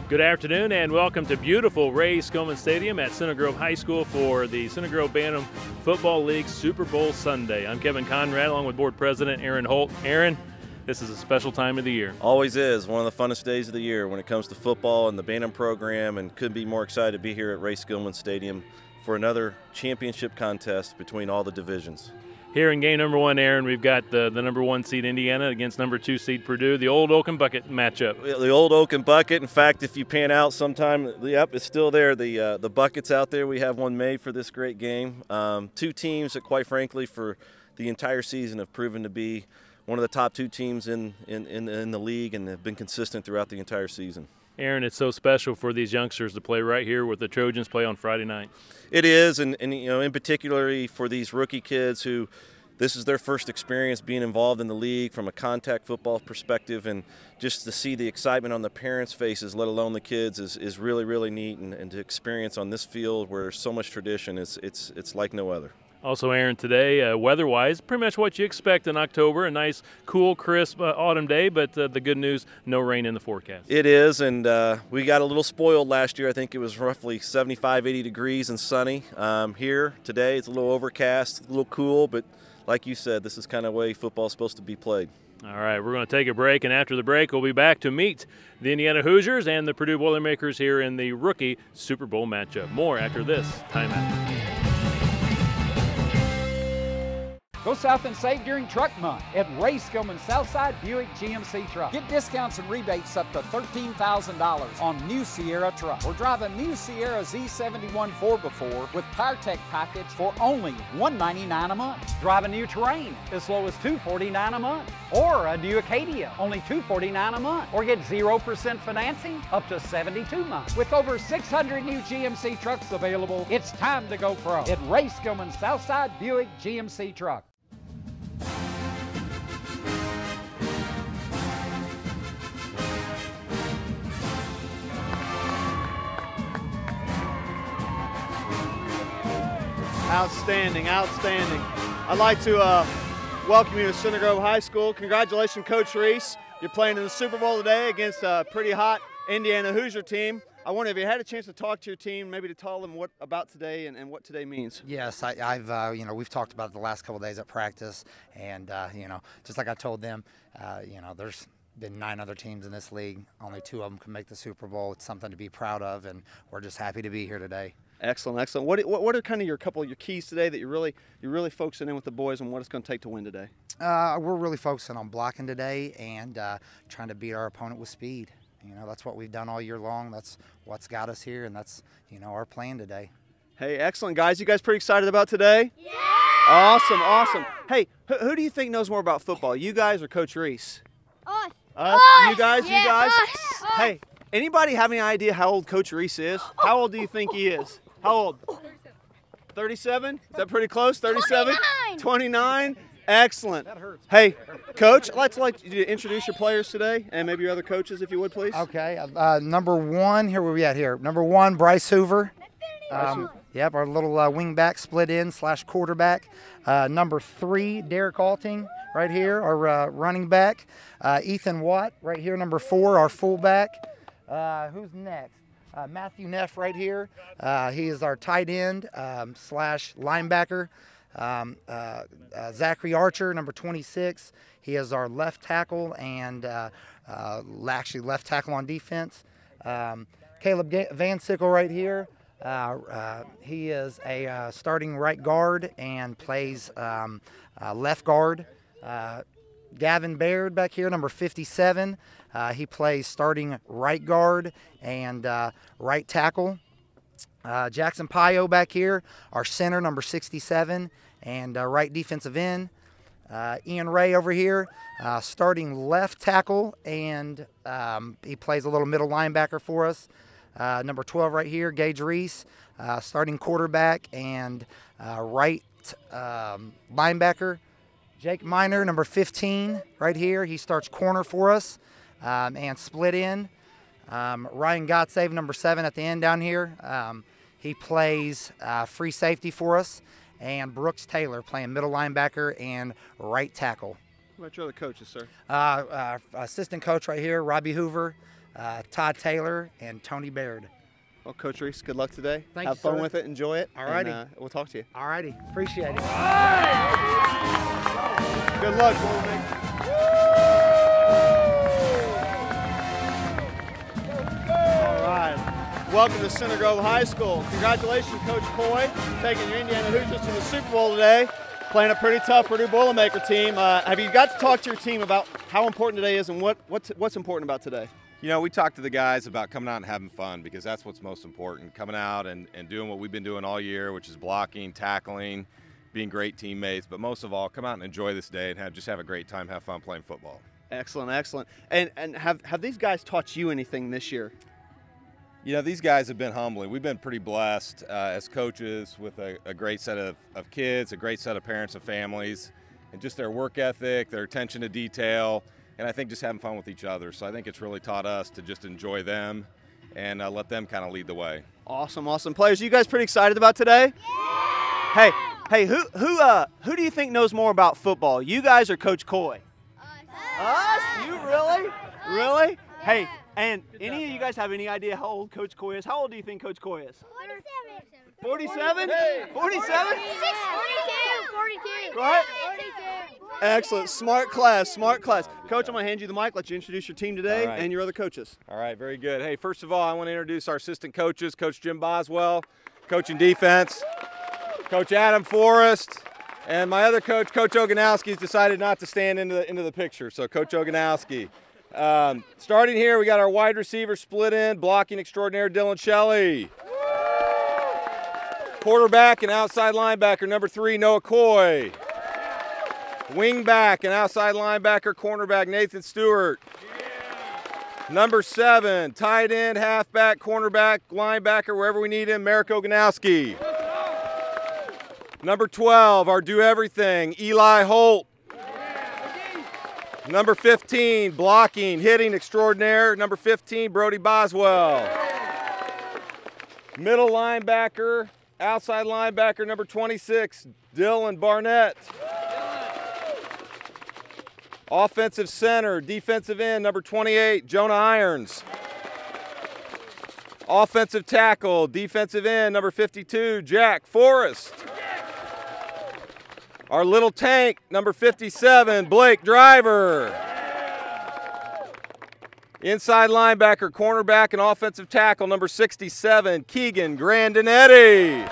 Good afternoon and welcome to beautiful Ray Skillman Stadium at Center Grove High School for the Center Grove Bantam Football League Super Bowl Sunday. I'm Kevin Conrad along with Board President Aaron Holt. Aaron, this is a special time of the year. Always is. One of the funnest days of the year when it comes to football and the Bantam program, and couldn't be more excited to be here at Ray Skillman Stadium for another championship contest between all the divisions. Here in game number one, Aaron, we've got the number 1 seed Indiana against number 2 seed Purdue, the old Oak and Bucket matchup. The old Oak and Bucket. In fact, if you pan out sometime, yep, it's still there. The bucket's out there. We have one made for this great game. Two teams that, quite frankly, for the entire season have proven to be one of the top 2 teams in the league and have been consistent throughout the entire season. Aaron, it's so special for these youngsters to play right here with the Trojans play on Friday night. It is, and you know, in particular for these rookie kids who this is their first experience being involved in the league from a contact football perspective, and just to see the excitement on the parents' faces, let alone the kids, is really, really neat, and to experience on this field where there's so much tradition, it's like no other. Also, Aaron, today, weather-wise, pretty much what you expect in October, a nice, cool, crisp autumn day, but the good news, no rain in the forecast. It is, and we got a little spoiled last year. I think it was roughly 75, 80 degrees and sunny. Here today, it's a little overcast, a little cool, but like you said, this is kind of the way football is supposed to be played. All right, we're going to take a break, and after the break, we'll be back to meet the Indiana Hoosiers and the Purdue Boilermakers here in the rookie Super Bowl matchup. More after this timeout. Go south and save during Truck Month at Ray Skillman Southside Buick GMC Truck. Get discounts and rebates up to $13,000 on new Sierra trucks. Or drive a new Sierra Z71 4x4 with PowerTech package for only $199 a month. Drive a new Terrain as low as $249 a month. Or a new Acadia, only $249 a month. Or get 0% financing up to 72 months. With over 600 new GMC trucks available, it's time to go pro at Ray Skillman Southside Buick GMC Truck. Outstanding, outstanding. I'd like to welcome you to Center Grove High School. Congratulations, Coach Reese. You're playing in the Super Bowl today against a pretty hot Indiana Hoosier team. I wonder if you had a chance to talk to your team, maybe to tell them what about today and what today means. Yes, I've you know, we've talked about it the last couple of days at practice, and you know, just like I told them, you know, there's been 9 other teams in this league. Only 2 of them can make the Super Bowl. It's something to be proud of, and we're just happy to be here today. Excellent, excellent. What are kind of your couple of your keys today that you're really focusing in with the boys on what it's going to take to win today? We're really focusing on blocking today and trying to beat our opponent with speed. You know, that's what we've done all year long. That's what's got us here, and that's, you know, our plan today. Hey, excellent, guys. You guys pretty excited about today? Yeah! Awesome, awesome. Hey, who do you think knows more about football, you guys or Coach Reese? Us. Us? You guys? Yeah, you guys? us. Hey, anybody have any idea how old Coach Reese is? How old do you think he is? How old? 37? Is that pretty close? 37? 29? Excellent. That hurts. Hey, Coach, I'd like you to introduce your players today and maybe your other coaches, if you would, please. Okay, number 1, here where we at here? Number 1, Bryce Hoover. Yep, our little wing back, split in / quarterback. Number 3, Derek Alting, right here, our running back. Ethan Watt, right here, number 4, our fullback. Who's next? Matthew Neff right here. He is our tight end / linebacker. Zachary Archer, number 26. He is our left tackle and actually left tackle on defense. Caleb Van Sickle right here. He is a starting right guard and plays left guard. Gavin Baird back here, number 57. He plays starting right guard and right tackle. Jackson Pio back here, our center, number 67, and right defensive end. Ian Ray over here, starting left tackle, and he plays a little middle linebacker for us. Number 12 right here, Gage Reese, starting quarterback and right linebacker. Jake Miner, number 15 right here, he starts corner for us and split in. Ryan Gottsave, number 7 at the end down here. He plays free safety for us. And Brooks Taylor playing middle linebacker and right tackle. What about your other coaches, sir? Assistant coach right here, Robbie Hoover. Todd Taylor, and Tony Baird. Well, Coach Reese, good luck today. Thank Have you, fun sir. with it. Enjoy it. All righty. And, we'll talk to you. All righty. Appreciate it. Good luck, Boilermaker. All right. Welcome to Center Grove High School. Congratulations, Coach Coy, taking your Indiana Hoosiers to the Super Bowl today, playing a pretty tough Purdue Boilermaker team. Have you got to talk to your team about how important today is and what's important about today? You know, we talked to the guys about coming out and having fun, because that's what's most important, coming out and doing what we've been doing all year, which is blocking, tackling, being great teammates, but most of all, come out and enjoy this day and just have a great time, have fun playing football. Excellent, excellent. And have these guys taught you anything this year? You know, these guys have been humbling. We've been pretty blessed as coaches with a great set of kids, a great set of parents and families, and just their work ethic, their attention to detail, and I think just having fun with each other. So I think it's really taught us to just enjoy them and let them kind of lead the way. Awesome, awesome. Players, you guys pretty excited about today? Yeah! Hey, who do you think knows more about football? You guys or Coach Coy? Us? You really? Really? Yeah. Hey, and any of you guys have any idea how old Coach Coy is? How old do you think Coach Coy is? 47. 47? Hey. 47? 42. What? 42. Excellent. Smart class, smart class. Coach, I'm going to hand you the mic, let you introduce your team today and your other coaches. All right, very good. Hey, first of all, I want to introduce our assistant coaches, Coach Jim Boswell, coaching defense, Coach Adam Forrest, and my other coach, Coach Oganowski, has decided not to stand into the picture. So Coach Oganowski. Starting here, we got our wide receiver split in, blocking extraordinaire Dylan Shelley. Quarterback and outside linebacker, number 3, Noah Coy. Wing back and outside linebacker, cornerback, Nathan Stewart. Number 7, tight end, halfback, cornerback, linebacker, wherever we need him, Merrick Oganowski. Number 12, our do-everything, Eli Holt. Number 15, blocking, hitting extraordinaire, number 15, Brody Boswell. Middle linebacker, outside linebacker, number 26, Dylan Barnett. Offensive center, defensive end, number 28, Jonah Irons. Offensive tackle, defensive end, number 52, Jack Forrest. Our little tank, number 57, Blake Driver. Inside linebacker, cornerback, and offensive tackle, number 67, Keegan Grandinetti.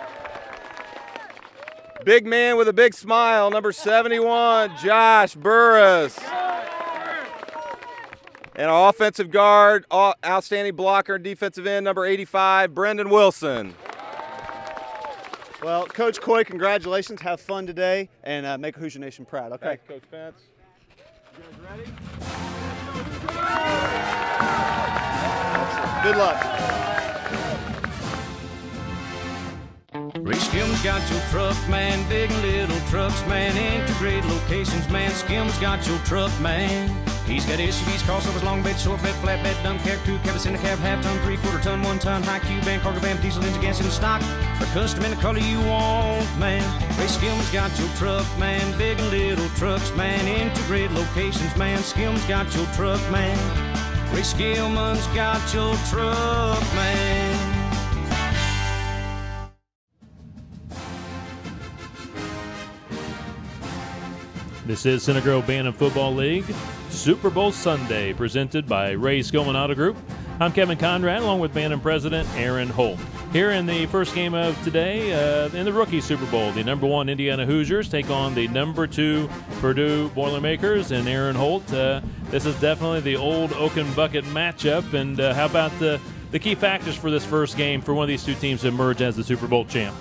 Big man with a big smile, number 71, Josh Burris. And our offensive guard, outstanding blocker and defensive end, number 85, Brendan Wilson. Well, Coach Coy, congratulations. Have fun today and make Hoosier Nation proud. Okay. Thanks, Coach Pence. You guys ready? Good luck. Ray Skim's got your truck, man. Big and little trucks, man. Integrated locations, man. Skim's got your truck, man. He's got SUVs, crossovers, long bed, short bed, flat bed, dump cab, crew cab, cinder cab, half ton, 3/4 ton, 1 ton, high cube van, cargo van, diesel engine, gas in stock, or custom in the color you want, man. Ray Skim's got your truck, man. Big and little trucks, man. Integrated locations, man. Skim's got your truck, man. Ray Skillman's got your truck, man. This is Center Grove Bantam Football League Super Bowl Sunday, presented by Ray Skillman Auto Group. I'm Kevin Conrad, along with Bantam President Aaron Holt. Here in the first game of today, in the rookie Super Bowl, the number 1 Indiana Hoosiers take on the number 2 Purdue Boilermakers. And Aaron Holt, this is definitely the old Oaken Bucket matchup. And how about the key factors for this first game for one of these two teams to emerge as the Super Bowl champ?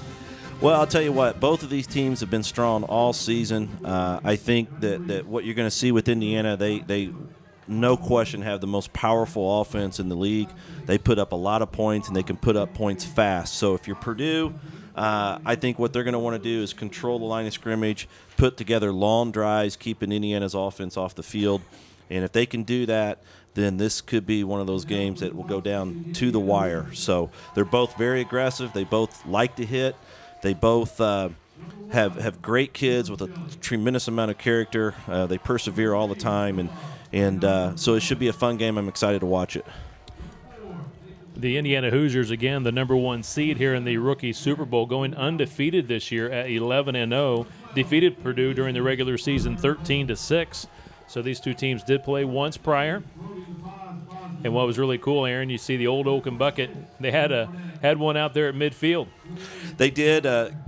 Well, I'll tell you what, both of these teams have been strong all season. I think that what you're going to see with Indiana, they no question have the most powerful offense in the league. They put up a lot of points, and they can put up points fast. So if you're Purdue, I think what they're going to want to do is control the line of scrimmage, put together long drives, keeping Indiana's offense off the field. And if they can do that, then this could be one of those games that will go down to the wire. So they're both very aggressive. They both like to hit. They both have great kids with a tremendous amount of character. They persevere all the time, and so it should be a fun game. I'm excited to watch it. The Indiana Hoosiers, again, the #1 seed here in the Rookie Super Bowl, going undefeated this year at 11-0. Defeated Purdue during the regular season 13-6. So these two teams did play once prior. And what was really cool, Aaron, you see the old Oaken bucket. They had one out there at midfield. They did.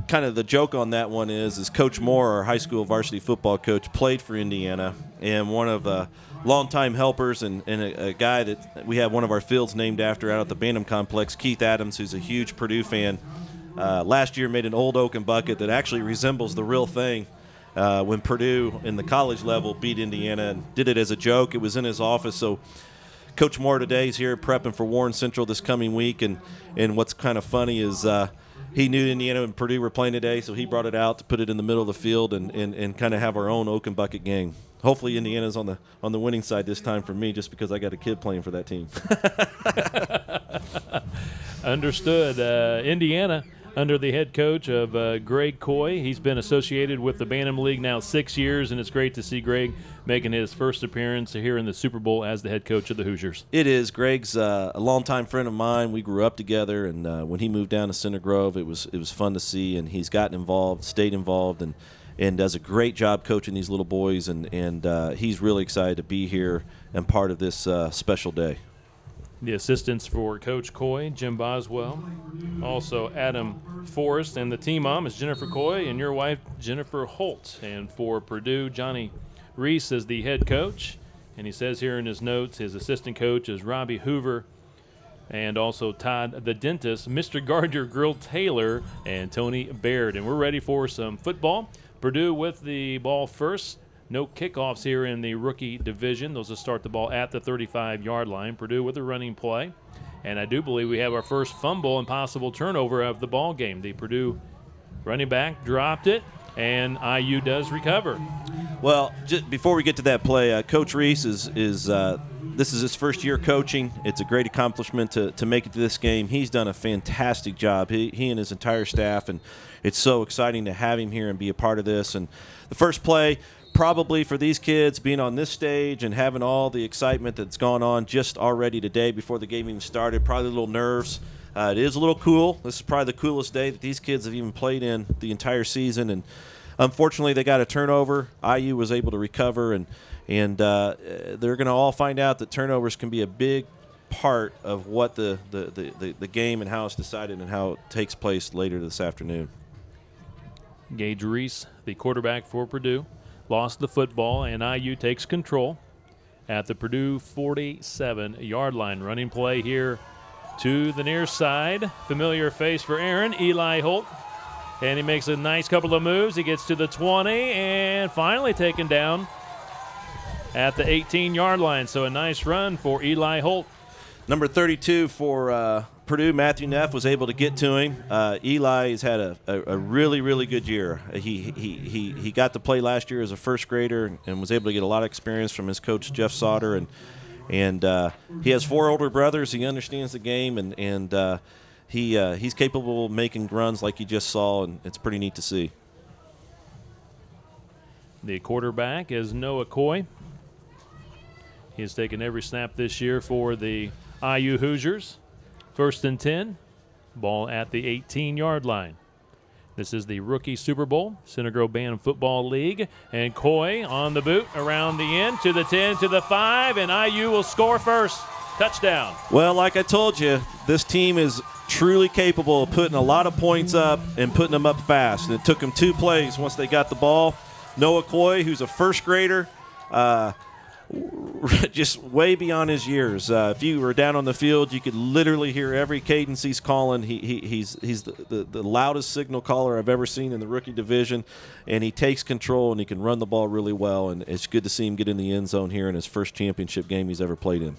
Kind of the joke on that one is Coach Moore, our high school varsity football coach, played for Indiana, and one of the longtime helpers and a guy that we have one of our fields named after out at the Bantam complex, Keith Adams, who's a huge Purdue fan. Last year made an old Oaken bucket that actually resembles the real thing when Purdue in the college level beat Indiana, and did it as a joke. It was in his office. So Coach Moore today is here prepping for Warren Central this coming week, and what's kind of funny is he knew Indiana and Purdue were playing today, so he brought it out to put it in the middle of the field and kind of have our own Oaken bucket game. Hopefully Indiana's on the winning side this time for me, just because I got a kid playing for that team. Understood. Indiana, under the head coach of Greg Coy. He's been associated with the Bantam League now 6 years, and it's great to see Greg making his first appearance here in the Super Bowl as the head coach of the Hoosiers. It is. Greg's a longtime friend of mine. We grew up together, and when he moved down to Center Grove, it was fun to see, and he's gotten involved, stayed involved, and does a great job coaching these little boys, and he's really excited to be here and part of this special day. The assistants for Coach Coy, Jim Boswell, also Adam Forrest, and the team mom is Jennifer Coy, and your wife, Jennifer Holt. And for Purdue, Johnny Reese is the head coach, and he says here in his notes his assistant coach is Robbie Hoover, and also Todd the dentist, Mr. Gardner Grill Taylor, and Tony Baird. And we're ready for some football. Purdue with the ball first. No kickoffs here in the rookie division. Those will start the ball at the 35-yard line. Purdue with a running play. And I do believe we have our first fumble and possible turnover of the ball game. The Purdue running back dropped it, and IU does recover. Well, just before we get to that play, Coach Reese is this is his first year coaching. It's a great accomplishment to make it to this game. He's done a fantastic job, he and his entire staff, and it's so exciting to have him here and be a part of this. And the first play, probably for these kids being on this stage and having all the excitement that's gone on just already today before the game even started, probably a little nerves. It is a little cool. This is probably the coolest day that these kids have even played in the entire season, and unfortunately they got a turnover. IU was able to recover, and they're going to all find out that turnovers can be a big part of what the game and how it's decided and how it takes place later this afternoon. Gage Reese, the quarterback for Purdue, lost the football, and IU takes control at the Purdue 47-yard line. Running play here to the near side. Familiar face for Aaron, Eli Holt. And he makes a nice couple of moves. He gets to the 20 and finally taken down at the 18-yard line. So a nice run for Eli Holt. Number 32 for Purdue, Matthew Neff, was able to get to him. Eli has had a really, really good year. He got to play last year as a first grader and was able to get a lot of experience from his coach, Jeff Sauter. And he has 4 older brothers. He understands the game, and he's capable of making runs like you just saw, and it's pretty neat to see. The quarterback is Noah Coy. He has taken every snap this year for the IU Hoosiers. 1st and 10, ball at the 18-yard line. This is the Rookie Super Bowl, Center Grove Bantam Football League. And Coy on the boot, around the end, to the 10, to the 5, and IU will score first. Touchdown. Well, like I told you, this team is truly capable of putting a lot of points up and putting them up fast. And it took them 2 plays once they got the ball. Noah Coy, who's a first grader, just way beyond his years. If you were down on the field, you could literally hear every cadence he's calling. He's the loudest signal caller I've ever seen in the rookie division, and he takes control and he can run the ball really well. And it's good to see him get in the end zone here in his first championship game he's ever played in.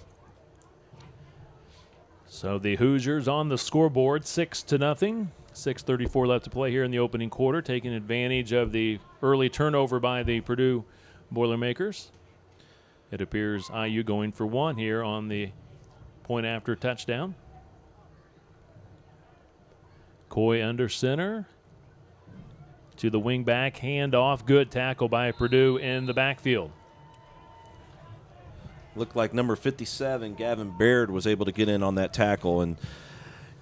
So the Hoosiers on the scoreboard, 6-0. 6:34 left to play here in the opening quarter, taking advantage of the early turnover by the Purdue Boilermakers. It appears IU going for 1 here on the point after touchdown. Coy under center to the wing back, handoff. Good tackle by Purdue in the backfield. looked like number 57, Gavin Baird, was able to get in on that tackle. And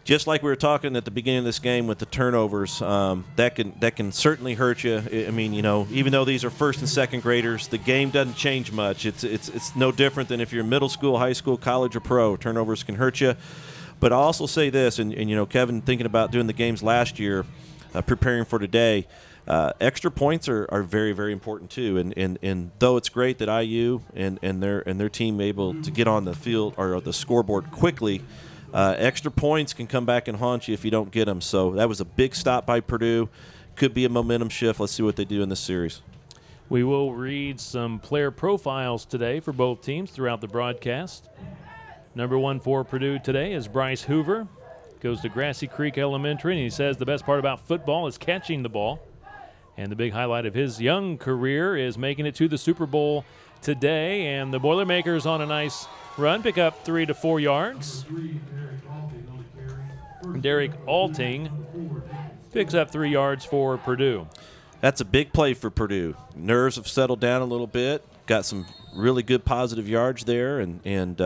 just like we were talking at the beginning of this game with the turnovers, that can certainly hurt you. I mean, even though these are first and second graders, the game doesn't change much. It's no different than if you're middle school, high school, college, or pro. Turnovers can hurt you. But I'll also say this, and Kevin, thinking about doing the games last year, preparing for today, extra points are very, very important too. And though it's great that IU and their team able to get on the field or the scoreboard quickly, extra points can come back and haunt you if you don't get them. So that was a big stop by Purdue. Could be a momentum shift. Let's see what they do in this series. We will read some player profiles today for both teams throughout the broadcast. Number 1 for Purdue today is Bryce Hoover. Goes to Grassy Creek Elementary, and he says the best part about football is catching the ball. And the big highlight of his young career is making it to the Super Bowl today. And the Boilermakers on a nice run, pick up 3 to 4 yards. Derek Alting picks up 3 yards for Purdue. That's a big play for Purdue. Nerves have settled down a little bit. Got some really good positive yards there, and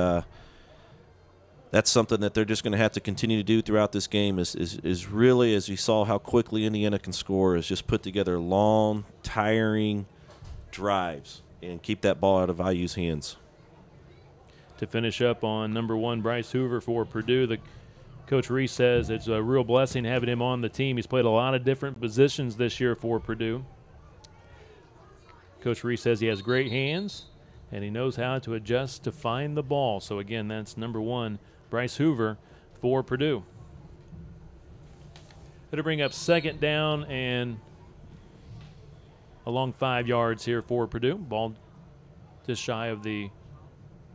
that's something that they're just going to have to continue to do throughout this game is really, as you saw how quickly Indiana can score, is just put together long, tiring drives and keep that ball out of IU's hands. To finish up on number 1, Bryce Hoover for Purdue, Coach Reese says it's a real blessing having him on the team. He's played a lot of different positions this year for Purdue. Coach Reese says he has great hands, and he knows how to adjust to find the ball. So, again, that's number 1, Bryce Hoover for Purdue. It'll bring up second down and along 5 yards here for Purdue. Ball just shy of the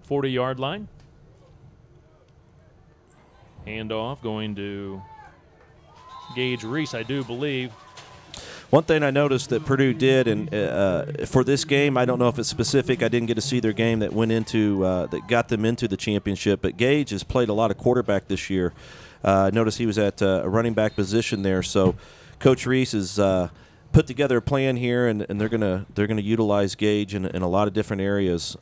40-yard line. Handoff going to Gage Reese, I do believe. One thing I noticed that Purdue did, and for this game, I don't know if it's specific. I didn't get to see their game that went into that got them into the championship. But Gage has played a lot of quarterback this year. I noticed he was at a running back position there. So Coach Reese has put together a plan here, and they're gonna utilize Gage in a lot of different areas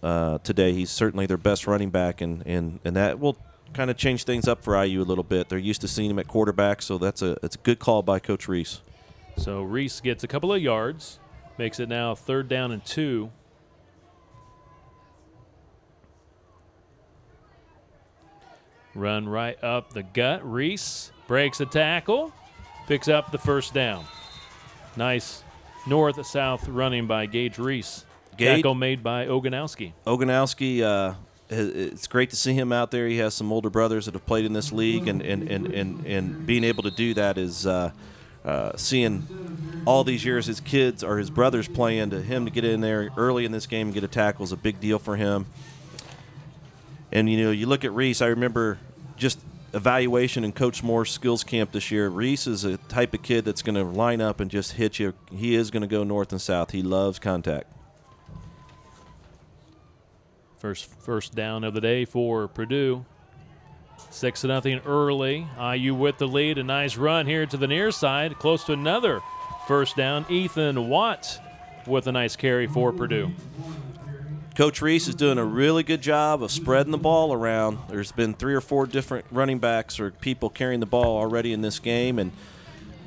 today. He's certainly their best running back, and that will kind of change things up for IU a little bit. They're used to seeing him at quarterback, so it's a good call by Coach Reese. So Reese gets a couple of yards, makes it now 3rd down and 2. Run right up the gut. Reese breaks a tackle, picks up the 1st down. Nice north-south running by Gage Reese. Tackle made by Oganowski. It's great to see him out there. He has some older brothers that have played in this league, and being able to do that is seeing all these years his kids or his brothers playing, to him to get in there early in this game and get a tackle is a big deal for him. And, you look at Reese, I remember just evaluation in Coach Moore's skills camp this year. Reese is a type of kid that's going to line up and just hit you. He is going to go north and south. He loves contact. First down of the day for Purdue. 6-0 early. IU with the lead. A nice run here to the near side. Close to another first down. Ethan Watt with a nice carry for Purdue. Coach Reese is doing a really good job of spreading the ball around. There's been 3 or 4 different running backs or people carrying the ball already in this game, and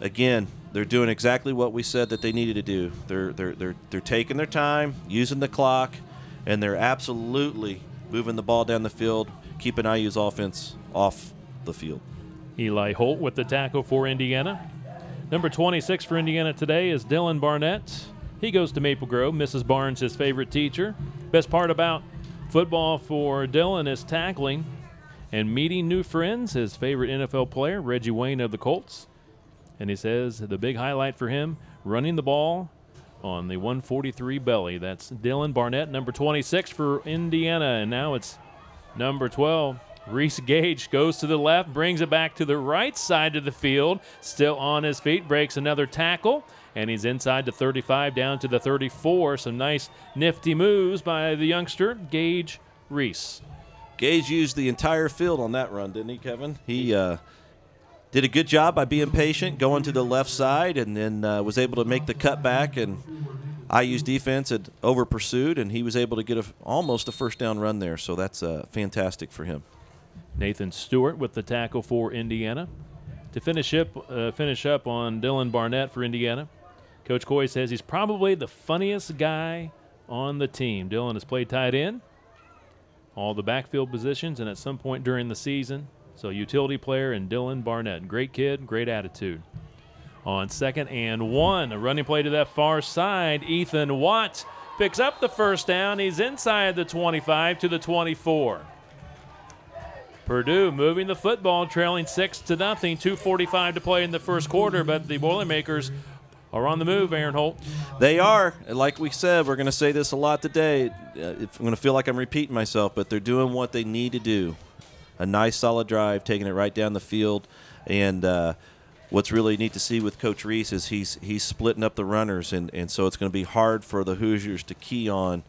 again, they're doing exactly what we said that they needed to do. They're taking their time, using the clock, and they're absolutely moving the ball down the field, keeping IU's offense off the field. Eli Holt with the tackle for Indiana. Number 26 for Indiana today is Dylan Barnett. He goes to Maple Grove. Mrs. Barnes, his favorite teacher. Best part about football for Dylan is tackling and meeting new friends. His favorite NFL player, Reggie Wayne of the Colts. And he says the big highlight for him, running the ball on the 143 belly. That's Dylan Barnett, number 26 for Indiana. And now it's number 12. Reese Gage goes to the left, brings it back to the right side of the field. Still on his feet, breaks another tackle. And he's inside the 35 down to the 34. Some nice nifty moves by the youngster, Gage Reese. Gage used the entire field on that run, didn't he, Kevin? He did a good job by being patient, going to the left side, and then was able to make the cutback and IU's defense had over-pursued, and he was able to get almost a first-down run there, so that's fantastic for him. Nathan Stewart with the tackle for Indiana. To finish up on Dylan Barnett for Indiana, Coach Coy says he's probably the funniest guy on the team. Dylan has played tight end, all the backfield positions, and at some point during the season. So utility player and Dylan Barnett. Great kid, great attitude. On 2nd and 1, a running play to that far side. Ethan Watt picks up the first down. He's inside the 25 to the 24. Purdue moving the football, trailing 6-0. 2:45 to play in the first quarter, but the Boilermakers are on the move, Aaron Holt. They are. Like we said, we're going to say this a lot today. I'm going to feel like I'm repeating myself, but they're doing what they need to do. A nice, solid drive, taking it right down the field. And what's really neat to see with Coach Reese is he's splitting up the runners, and so it's going to be hard for the Hoosiers to key on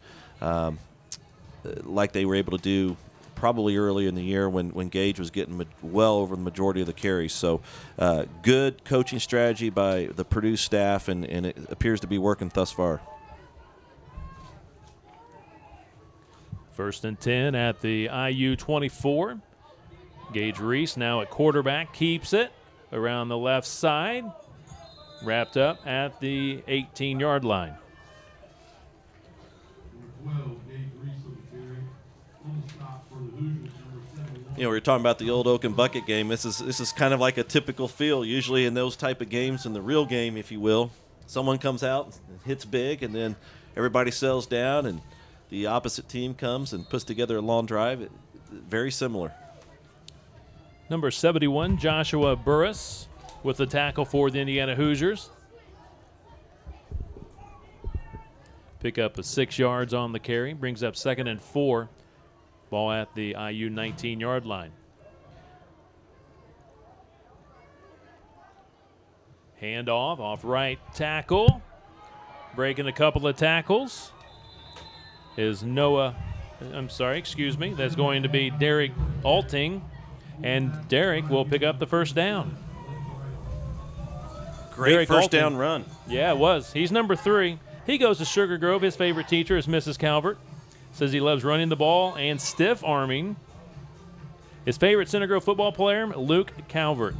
like they were able to do probably early in the year when Gage was getting well over the majority of the carries. So good coaching strategy by the Purdue staff, and it appears to be working thus far. 1st and 10 at the IU 24. Gage Reese now at quarterback, keeps it around the left side, wrapped up at the 18-yard line. You know, we were talking about the old Oak and Bucket game. This is kind of like a typical feel. Usually in those type of games, in the real game, if you will, someone comes out and hits big, and then everybody settles down, and the opposite team comes and puts together a long drive. Very similar. Number 71, Joshua Burris, with the tackle for the Indiana Hoosiers. Pick up 6 yards on the carry, brings up 2nd and 4. Ball at the IU 19-yard line. Handoff off right tackle. Breaking a couple of tackles is that's going to be Derek Alting. And Derek will pick up the first down. Great Derek first Alting, down run. Yeah, it was. He's number 3. He goes to Sugar Grove. His favorite teacher is Mrs. Calvert. Says he loves running the ball and stiff arming. His favorite Center Grove football player, Luke Calvert.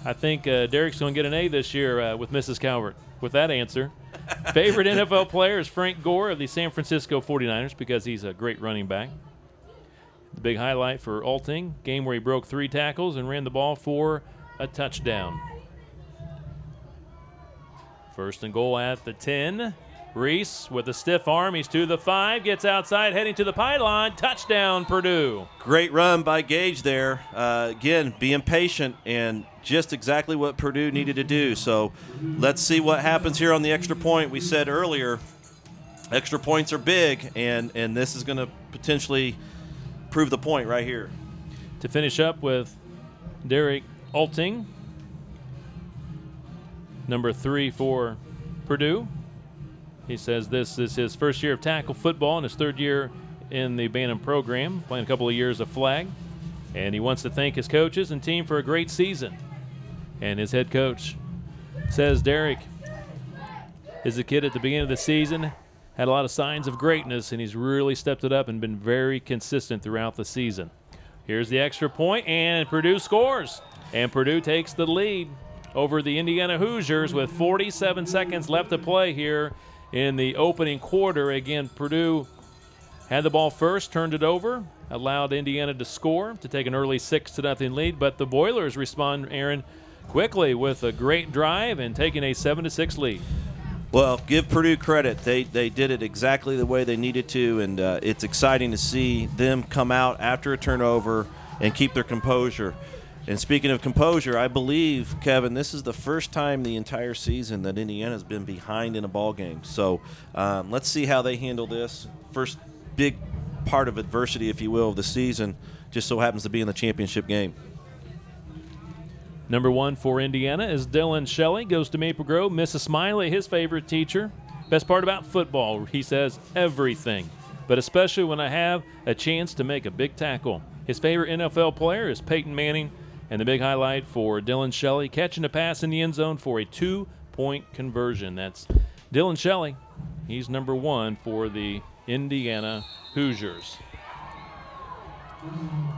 I think Derek's going to get an A this year with Mrs. Calvert with that answer. Favorite NFL player is Frank Gore of the San Francisco 49ers because he's a great running back. The big highlight for Alting, game where he broke 3 tackles and ran the ball for a touchdown. 1st and goal at the 10. Reese with a stiff arm. He's to the 5, gets outside, heading to the pylon. Touchdown, Purdue. Great run by Gage there. Again, being patient and just exactly what Purdue needed to do. So let's see what happens here on the extra point. We said earlier, extra points are big, and this is going to potentially prove the point right here. To finish up with Derek Alting, number 3 for Purdue. He says this is his first year of tackle football and his 3rd year in the Bantam program, playing a couple of years of flag. And he wants to thank his coaches and team for a great season. And his head coach says Derek is a kid at the beginning of the season, had a lot of signs of greatness, and he's really stepped it up and been very consistent throughout the season. Here's the extra point, and Purdue scores. And Purdue takes the lead over the Indiana Hoosiers with 47 seconds left to play here in the opening quarter. Again, Purdue had the ball first, turned it over, allowed Indiana to score to take an early 6-0 lead, but the Boilers respond, Aaron, quickly with a great drive and taking a 7-6 lead. Well, give Purdue credit. They did it exactly the way they needed to, and it's exciting to see them come out after a turnover and keep their composure. And speaking of composure, I believe, Kevin, this is the first time the entire season that Indiana's been behind in a ball game. So let's see how they handle this. First big part of adversity, if you will, of the season, just so happens to be in the championship game. Number 1 for Indiana is Dylan Shelley, goes to Maple Grove. Mrs. Smiley, his favorite teacher. Best part about football, he says, everything, but especially when I have a chance to make a big tackle. His favorite NFL player is Peyton Manning. And the big highlight for Dylan Shelley, catching a pass in the end zone for a 2-point conversion. That's Dylan Shelley He's number 1 for the Indiana Hoosiers.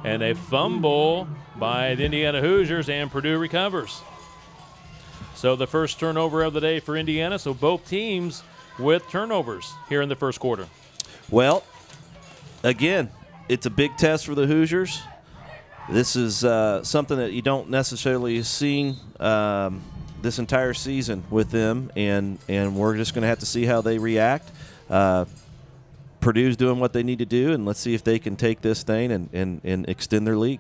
And a fumble by the Indiana Hoosiers, and Purdue recovers. So the first turnover of the day for Indiana. So both teams with turnovers here in the first quarter. Well, again, it's a big test for the Hoosiers. This is something that you don't necessarily see this entire season with them, and we're just going to have to see how they react. Purdue's doing what they need to do, and let's see if they can take this thing and extend their lead.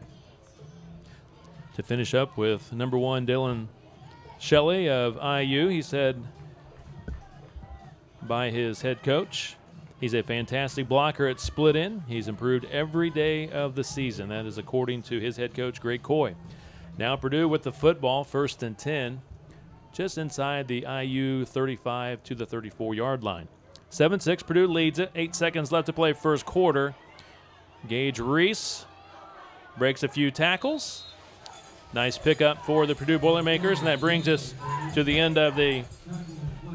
To finish up with number 1, Dylan Shelley of IU, he said by his head coach, he's a fantastic blocker at split end. He's improved every day of the season. That is according to his head coach, Greg Coy. Now Purdue with the football, 1st and 10, just inside the IU 35 to the 34-yard line. 7-6, Purdue leads it. 8 seconds left to play first quarter. Gage Reese breaks a few tackles. Nice pickup for the Purdue Boilermakers, and that brings us to the end of the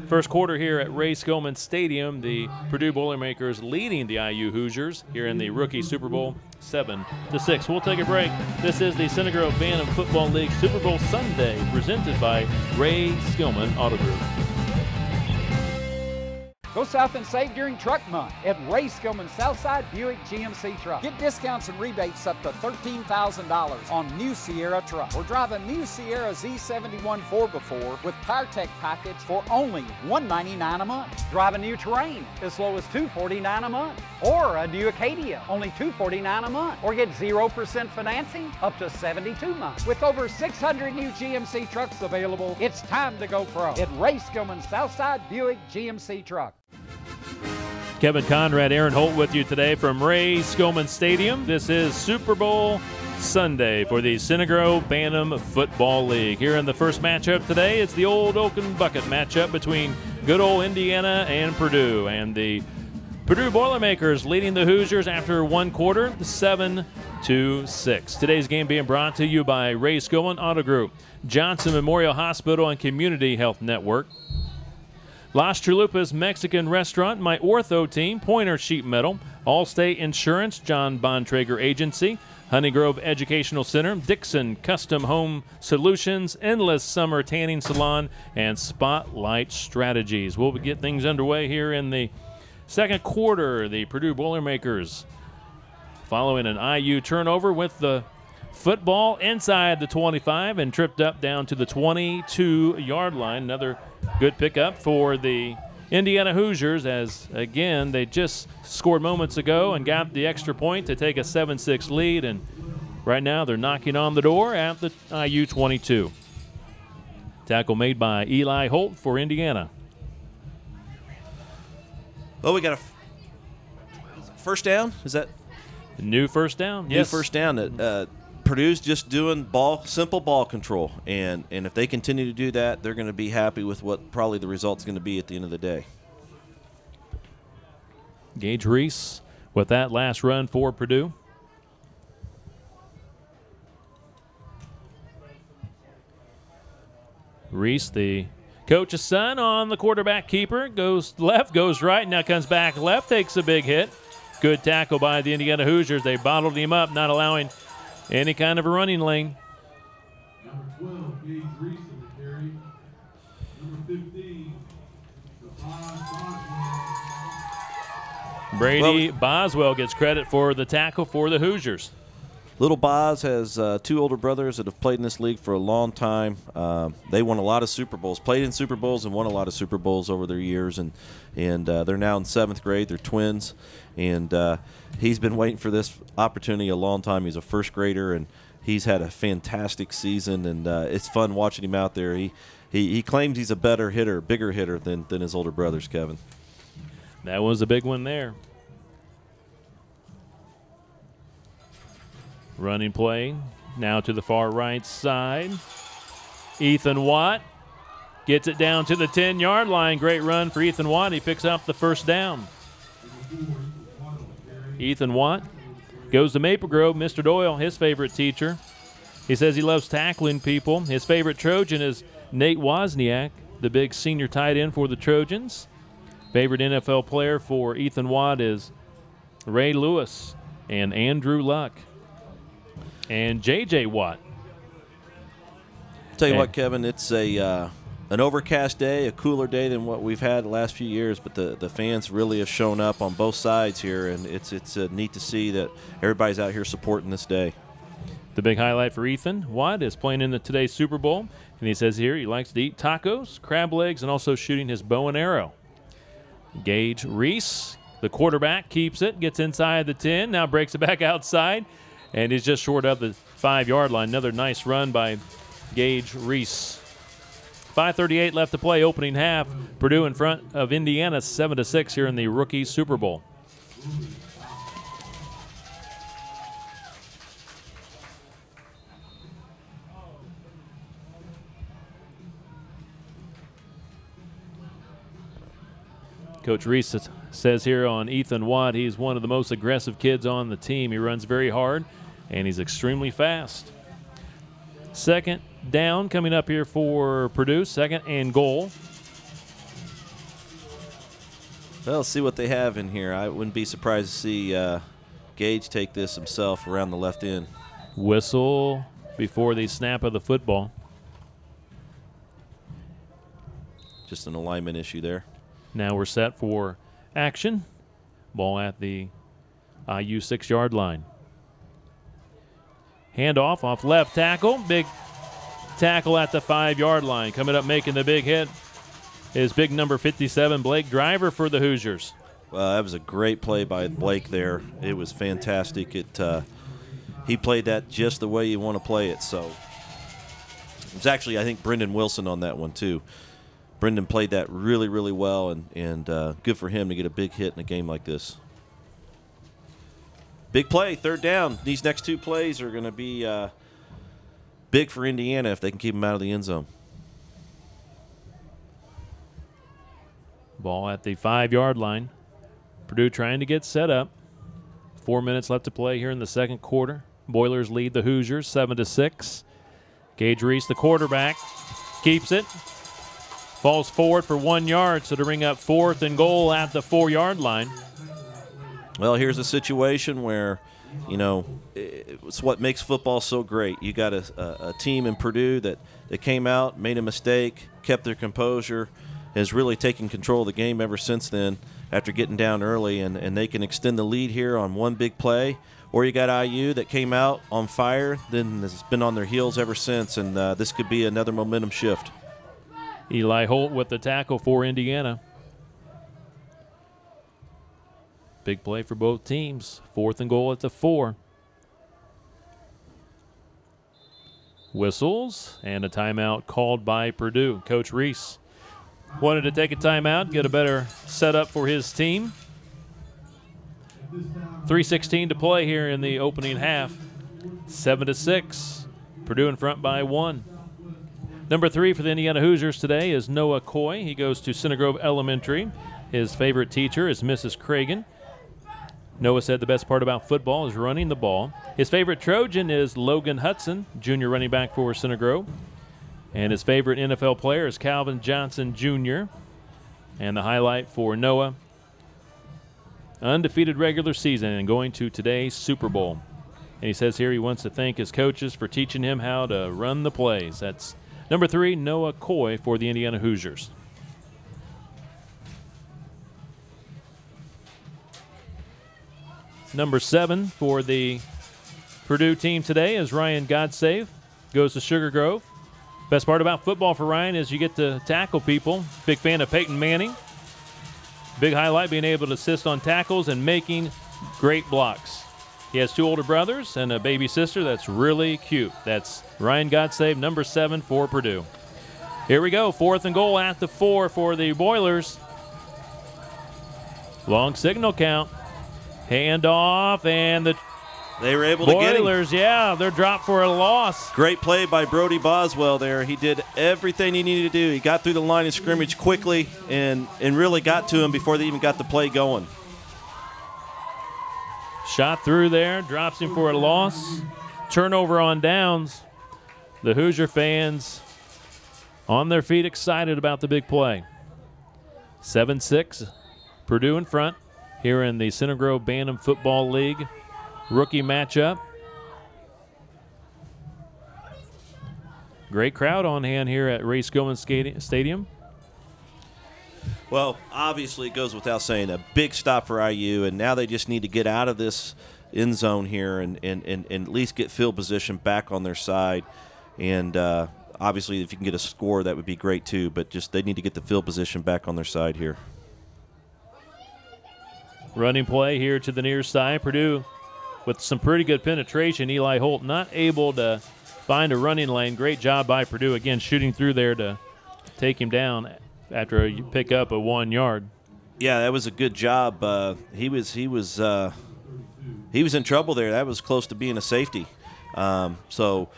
first quarter here at Ray Skillman Stadium. The Purdue Boilermakers leading the IU Hoosiers here in the Rookie Super Bowl 7-6. We'll take a break. This is the Center Grove Bantam Football League Super Bowl Sunday, presented by Ray Skillman Auto Group. Go south and save during Truck Month at Ray Skillman Southside Buick GMC Truck. Get discounts and rebates up to $13,000 on new Sierra truck. Or drive a new Sierra Z71 4x4 with PowerTech package for only $199 a month. Drive a new Terrain as low as $249 a month. Or a new Acadia, only $249 a month. Or get 0% financing up to 72 months. With over 600 new GMC trucks available, it's time to go pro at Ray Skillman Southside Buick GMC Truck. Kevin Conrad, Aaron Holt with you today from Ray Skillman Stadium. This is Super Bowl Sunday for the Center Grove Bantam Football League. Here in the first matchup today, it's the old Oaken Bucket matchup between good old Indiana and Purdue. And the Purdue Boilermakers leading the Hoosiers after one quarter, 7-6. Today's game being brought to you by Ray Skillman Auto Group, Johnson Memorial Hospital and Community Health Network, Las Chalupas Mexican Restaurant, my ortho team, Pointer Sheet Metal, Allstate Insurance, John Bontrager Agency, Honey Grove Educational Center, Dixon Custom Home Solutions, Endless Summer Tanning Salon, and Spotlight Strategies. We'll get things underway here in the second quarter. The Purdue Boilermakers following an IU turnover with the football inside the 25 and tripped up down to the 22-yard line. Another good pickup for the Indiana Hoosiers, as, again, they just scored moments ago and got the extra point to take a 7-6 lead, and right now they're knocking on the door at the IU 22. Tackle made by Eli Holt for Indiana. Well, we got a first down? Is that? New first down, yes. New first down. Purdue's just doing simple ball control, and if they continue to do that, they're going to be happy with what probably the result's going to be at the end of the day. Gage Reese with that last run for Purdue. Reese, the coach's son, on the quarterback keeper, goes left, goes right, now comes back left, takes a big hit. Good tackle by the Indiana Hoosiers. They bottled him up, not allowing any kind of a running lane. Number 12, Gage Reese in the carry. Number 15, Brady Boswell gets credit for the tackle for the Hoosiers. Little Boz has two older brothers that have played in this league for a long time. They won a lot of Super Bowls, played in Super Bowls and won a lot of Super Bowls over their years, and they're now in 7th grade. They're twins, and he's been waiting for this opportunity a long time. He's a first grader, and he's had a fantastic season, and it's fun watching him out there. He claims he's a better hitter, bigger hitter than his older brothers, Kevin. That was a big one there. Running play now to the far right side. Ethan Watt gets it down to the 10-yard line. Great run for Ethan Watt. He picks up the first down. Ethan Watt goes to Maple Grove. Mr. Doyle, his favorite teacher. He says he loves tackling people. His favorite Trojan is Nate Wozniak, the big senior tight end for the Trojans. Favorite NFL player for Ethan Watt is Ray Lewis and Andrew Luck and J.J. Watt. Tell you what, Kevin, it's an overcast day, a cooler day than what we've had the last few years, but the fans really have shown up on both sides here, and it's neat to see that everybody's out here supporting this day. The big highlight for Ethan Watt is playing in today's Super Bowl, and he says here he likes to eat tacos, crab legs, and also shooting his bow and arrow. Gage Reese, the quarterback, keeps it, gets inside the 10, now breaks it back outside, and is just short of the 5-yard line. Another nice run by Gage Reese. 5:38 left to play, opening half. Purdue in front of Indiana 7-6 here in the Rookie Super Bowl. Coach Reese says here on Ethan Watt, he's one of the most aggressive kids on the team. He runs very hard, and he's extremely fast. Second down coming up here for Purdue, 2nd and goal. Well, let's see what they have in here. I wouldn't be surprised to see Gage take this himself around the left end. Whistle before the snap of the football. Just an alignment issue there. Now we're set for action. Ball at the IU 6-yard line. Handoff off left tackle. Big tackle at the 5-yard line. Coming up making the big hit is big number 57, Blake Driver for the Hoosiers. Well, that was a great play by Blake there. It was fantastic. He played that just the way you want to play it. So it was actually, I think, Brendan Wilson on that one too. Brendan played that really, really well, and good for him to get a big hit in a game like this. Big play, 3rd down. These next 2 plays are going to be big for Indiana if they can keep them out of the end zone. Ball at the 5-yard line. Purdue trying to get set up. 4 minutes left to play here in the second quarter. Boilers lead the Hoosiers 7-6. Gage Reese, the quarterback, keeps it. Falls forward for 1 yard, so to bring up 4th and goal at the 4-yard line. Well, here's a situation where, you know, it's what makes football so great. You got a team in Purdue that came out, made a mistake, kept their composure, has really taken control of the game ever since then after getting down early, and they can extend the lead here on one big play. Or you got IU that came out on fire, then has been on their heels ever since, and this could be another momentum shift. Eli Holt with the tackle for Indiana. Big play for both teams. 4th and goal at the 4. Whistles and a timeout called by Purdue. Coach Reese wanted to take a timeout, get a better setup for his team. 3:16 to play here in the opening half. 7-6. Purdue in front by 1. Number 3 for the Indiana Hoosiers today is Noah Coy. He goes to Center Grove Elementary. His favorite teacher is Mrs. Cragen. Noah said the best part about football is running the ball. His favorite Trojan is Logan Hudson, junior running back for Center Grove. And his favorite NFL player is Calvin Johnson Jr. And the highlight for Noah, undefeated regular season and going to today's Super Bowl. And he says here he wants to thank his coaches for teaching him how to run the plays. That's number 3, Noah Coy for the Indiana Hoosiers. Number 7 for the Purdue team today is Ryan Godsave. Goes to Sugar Grove. Best part about football for Ryan is you get to tackle people. Big fan of Peyton Manning. Big highlight being able to assist on tackles and making great blocks. He has 2 older brothers and a baby sister that's really cute. That's Ryan Godsave, number 7 for Purdue. Here we go, 4th and goal at the 4 for the Boilers. Long signal count. Handoff, and they were able to get him. Boilers, yeah, they're dropped for a loss. Great play by Brody Boswell there. He did everything he needed to do. He got through the line of scrimmage quickly and really got to him before they even got the play going. Shot through there, drops him for a loss. Turnover on downs. The Hoosier fans on their feet, excited about the big play. 7-6 Purdue in front here in the Center Grove Bantam Football League rookie matchup. Great crowd on hand here at Ray Skillman Stadium. Well, obviously it goes without saying, a big stop for IU, and now they just need to get out of this end zone here and at least get field position back on their side. And obviously if you can get a score, that would be great too, but just they need to get the field position back on their side here. Running play here to the near side. Purdue with some pretty good penetration. Eli Holt not able to find a running lane. Great job by Purdue, again, shooting through there to take him down after you pick up a 1 yard. Yeah, that was a good job. He was in trouble there. That was close to being a safety. So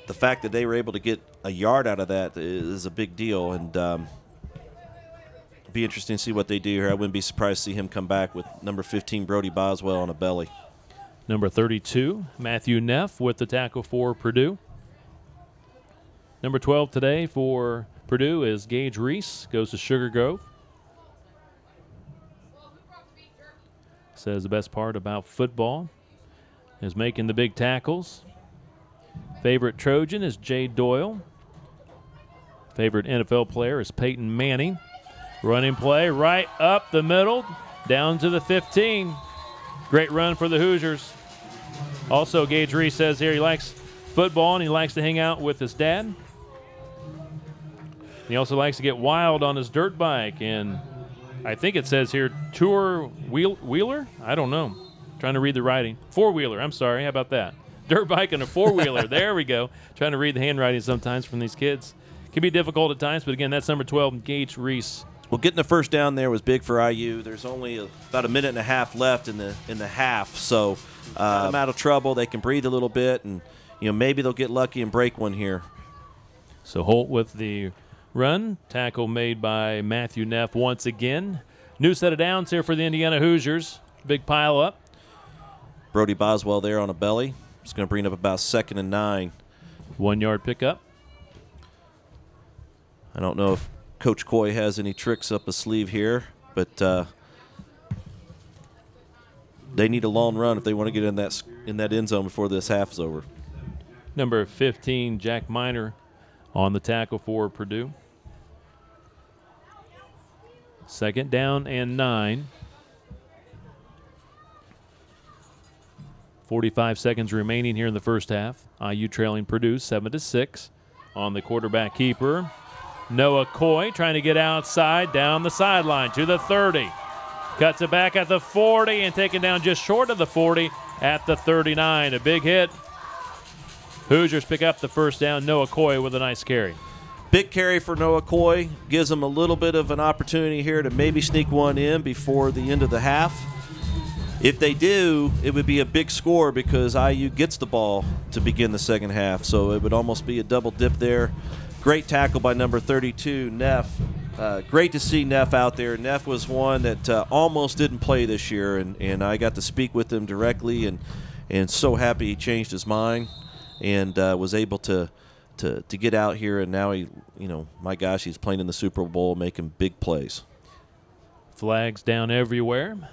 the fact that they were able to get a yard out of that is a big deal, and be interesting to see what they do here. I wouldn't be surprised to see him come back with number 15, Brody Boswell, on a belly. Number 32, Matthew Neff with the tackle for Purdue. Number 12 today for Purdue is Gage Reese, goes to Sugar Grove. Says the best part about football is making the big tackles. Favorite Trojan is Jay Doyle. Favorite NFL player is Peyton Manning. Running play right up the middle, down to the 15. Great run for the Hoosiers. Also, Gage Reese says here he likes football and he likes to hang out with his dad. He also likes to get wild on his dirt bike, and I think it says here tour wheeler? I don't know. Trying to read the writing. Four-wheeler, I'm sorry. How about that? Dirt bike and a four-wheeler. There we go. Trying to read the handwriting sometimes from these kids. Can be difficult at times, but again, that's number 12, Gage Reese. Well, getting the first down there was big for IU. There's only about a minute and a half left in the half, so I'm out of trouble. They can breathe a little bit, and maybe they'll get lucky and break one here. So Holt with the run. Tackle made by Matthew Neff once again. New set of downs here for the Indiana Hoosiers. Big pile up. Brody Boswell there on a belly. It's going to bring up about 2nd and 9. 1 yard pickup. I don't know if Coach Coy has any tricks up his sleeve here, but they need a long run if they want to get in that end zone before this half is over. Number 15, Jack Miner on the tackle for Purdue. 2nd down and 9. 45 seconds remaining here in the first half. IU trailing Purdue 7-6 on the quarterback keeper. Noah Coy trying to get outside down the sideline to the 30. Cuts it back at the 40 and taken down just short of the 40 at the 39. A big hit. Hoosiers pick up the first down. Noah Coy with a nice carry. Big carry for Noah Coy. Gives them a little bit of an opportunity here to maybe sneak one in before the end of the half. If they do, it would be a big score because IU gets the ball to begin the second half. So it would almost be a double dip there. Great tackle by number 32, Neff. Great to see Neff out there. Neff was one that almost didn't play this year, and I got to speak with him directly, and so happy he changed his mind and was able to get out here, and now he, my gosh, he's playing in the Super Bowl, making big plays. Flags down everywhere.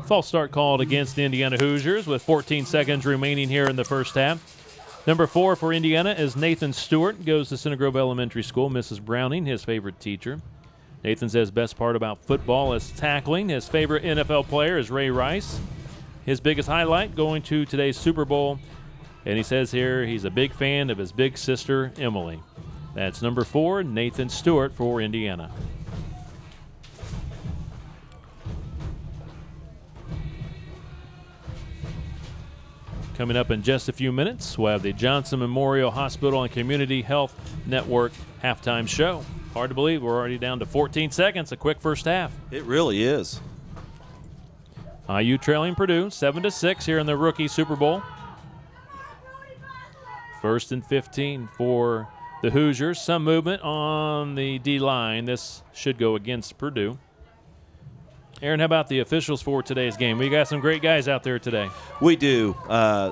False start called against the Indiana Hoosiers with 14 seconds remaining here in the first half. Number 4 for Indiana is Nathan Stewart. Goes to Center Grove Elementary School. Mrs. Browning, his favorite teacher. Nathan says best part about football is tackling. His favorite NFL player is Ray Rice. His biggest highlight going to today's Super Bowl. And he says here he's a big fan of his big sister, Emily. That's number 4, Nathan Stewart for Indiana. Coming up in just a few minutes, we'll have the Johnson Memorial Hospital and Community Health Network halftime show. Hard to believe we're already down to 14 seconds, a quick first half. It really is. IU trailing Purdue 7-6 here in the rookie Super Bowl. 1st and 15 for the Hoosiers. Some movement on the D-line. This should go against Purdue. Aaron, how about the officials for today's game? We got some great guys out there today. We do.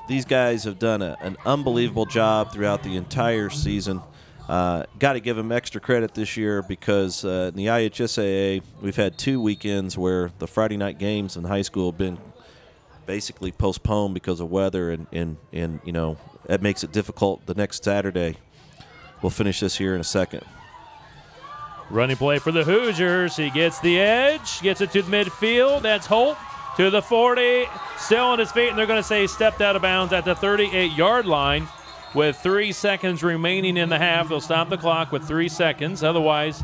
These guys have done an unbelievable job throughout the entire season. got to give them extra credit this year because in the IHSAA, we've had 2 weekends where the Friday night games in high school have been basically postponed because of weather, and you know, that makes it difficult the next Saturday. We'll finish this here in a second. Running play for the Hoosiers. He gets the edge, gets it to the midfield. That's Holt to the 40, still on his feet, and they're going to say he stepped out of bounds at the 38-yard line with 3 seconds remaining in the half. They'll stop the clock with 3 seconds. Otherwise,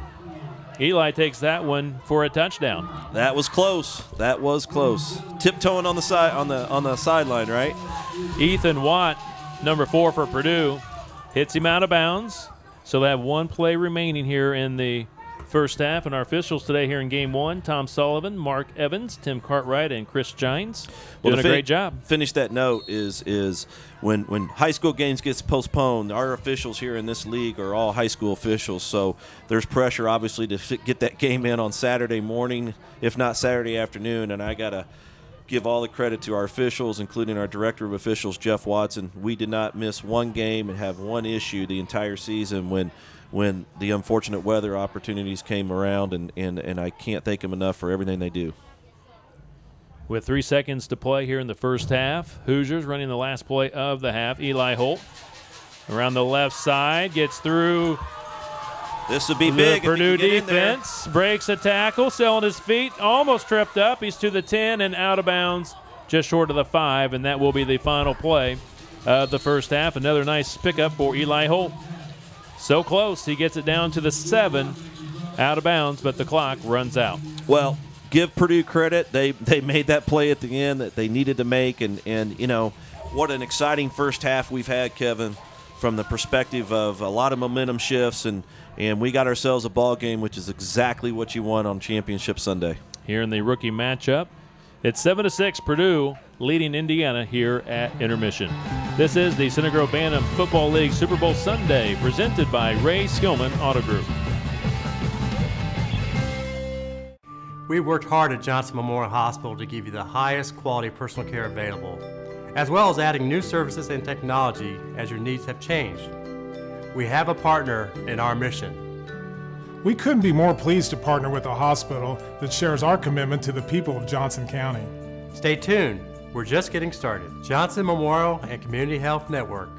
Eli takes that one for a touchdown. That was close. That was close. Tiptoeing on the side on the sideline, right? Ethan Watt, number 4 for Purdue, hits him out of bounds. So they have 1 play remaining here in the first half. And our officials today here in Game 1, Tom Sullivan, Mark Evans, Tim Cartwright, and Chris Gines, doing a great job. Finish that note is when high school games gets postponed, our officials here in this league are all high school officials. So there's pressure, obviously, to get that game in on Saturday morning, if not Saturday afternoon. And I got to give all the credit to our officials, including our director of officials, Jeff Watson. We did not miss 1 game and have 1 issue the entire season when the unfortunate weather opportunities came around, and I can't thank them enough for everything they do. With 3 seconds to play here in the first half, Hoosiers running the last play of the half. Eli Holt around the left side, gets through. This would be big. The Purdue defense breaks a tackle, still on his feet, almost tripped up. He's to the 10 and out of bounds, just short of the 5, and that will be the final play of the first half. Another nice pickup for Eli Holt. So close, he gets it down to the 7, out of bounds, but the clock runs out. Well, give Purdue credit. They made that play at the end that they needed to make, and you know, what an exciting first half we've had, Kevin, from the perspective of a lot of momentum shifts, and we got ourselves a ball game, which is exactly what you want on Championship Sunday. Here in the rookie matchup, it's 7-6 Purdue leading Indiana here at intermission. This is the Center Grove Bantam Football League Super Bowl Sunday, presented by Ray Skillman Auto Group. We worked hard at Johnson Memorial Hospital to give you the highest quality personal care available, as well as adding new services and technology as your needs have changed. We have a partner in our mission. We couldn't be more pleased to partner with a hospital that shares our commitment to the people of Johnson County. Stay tuned. We're just getting started. Johnson Memorial and Community Health Network,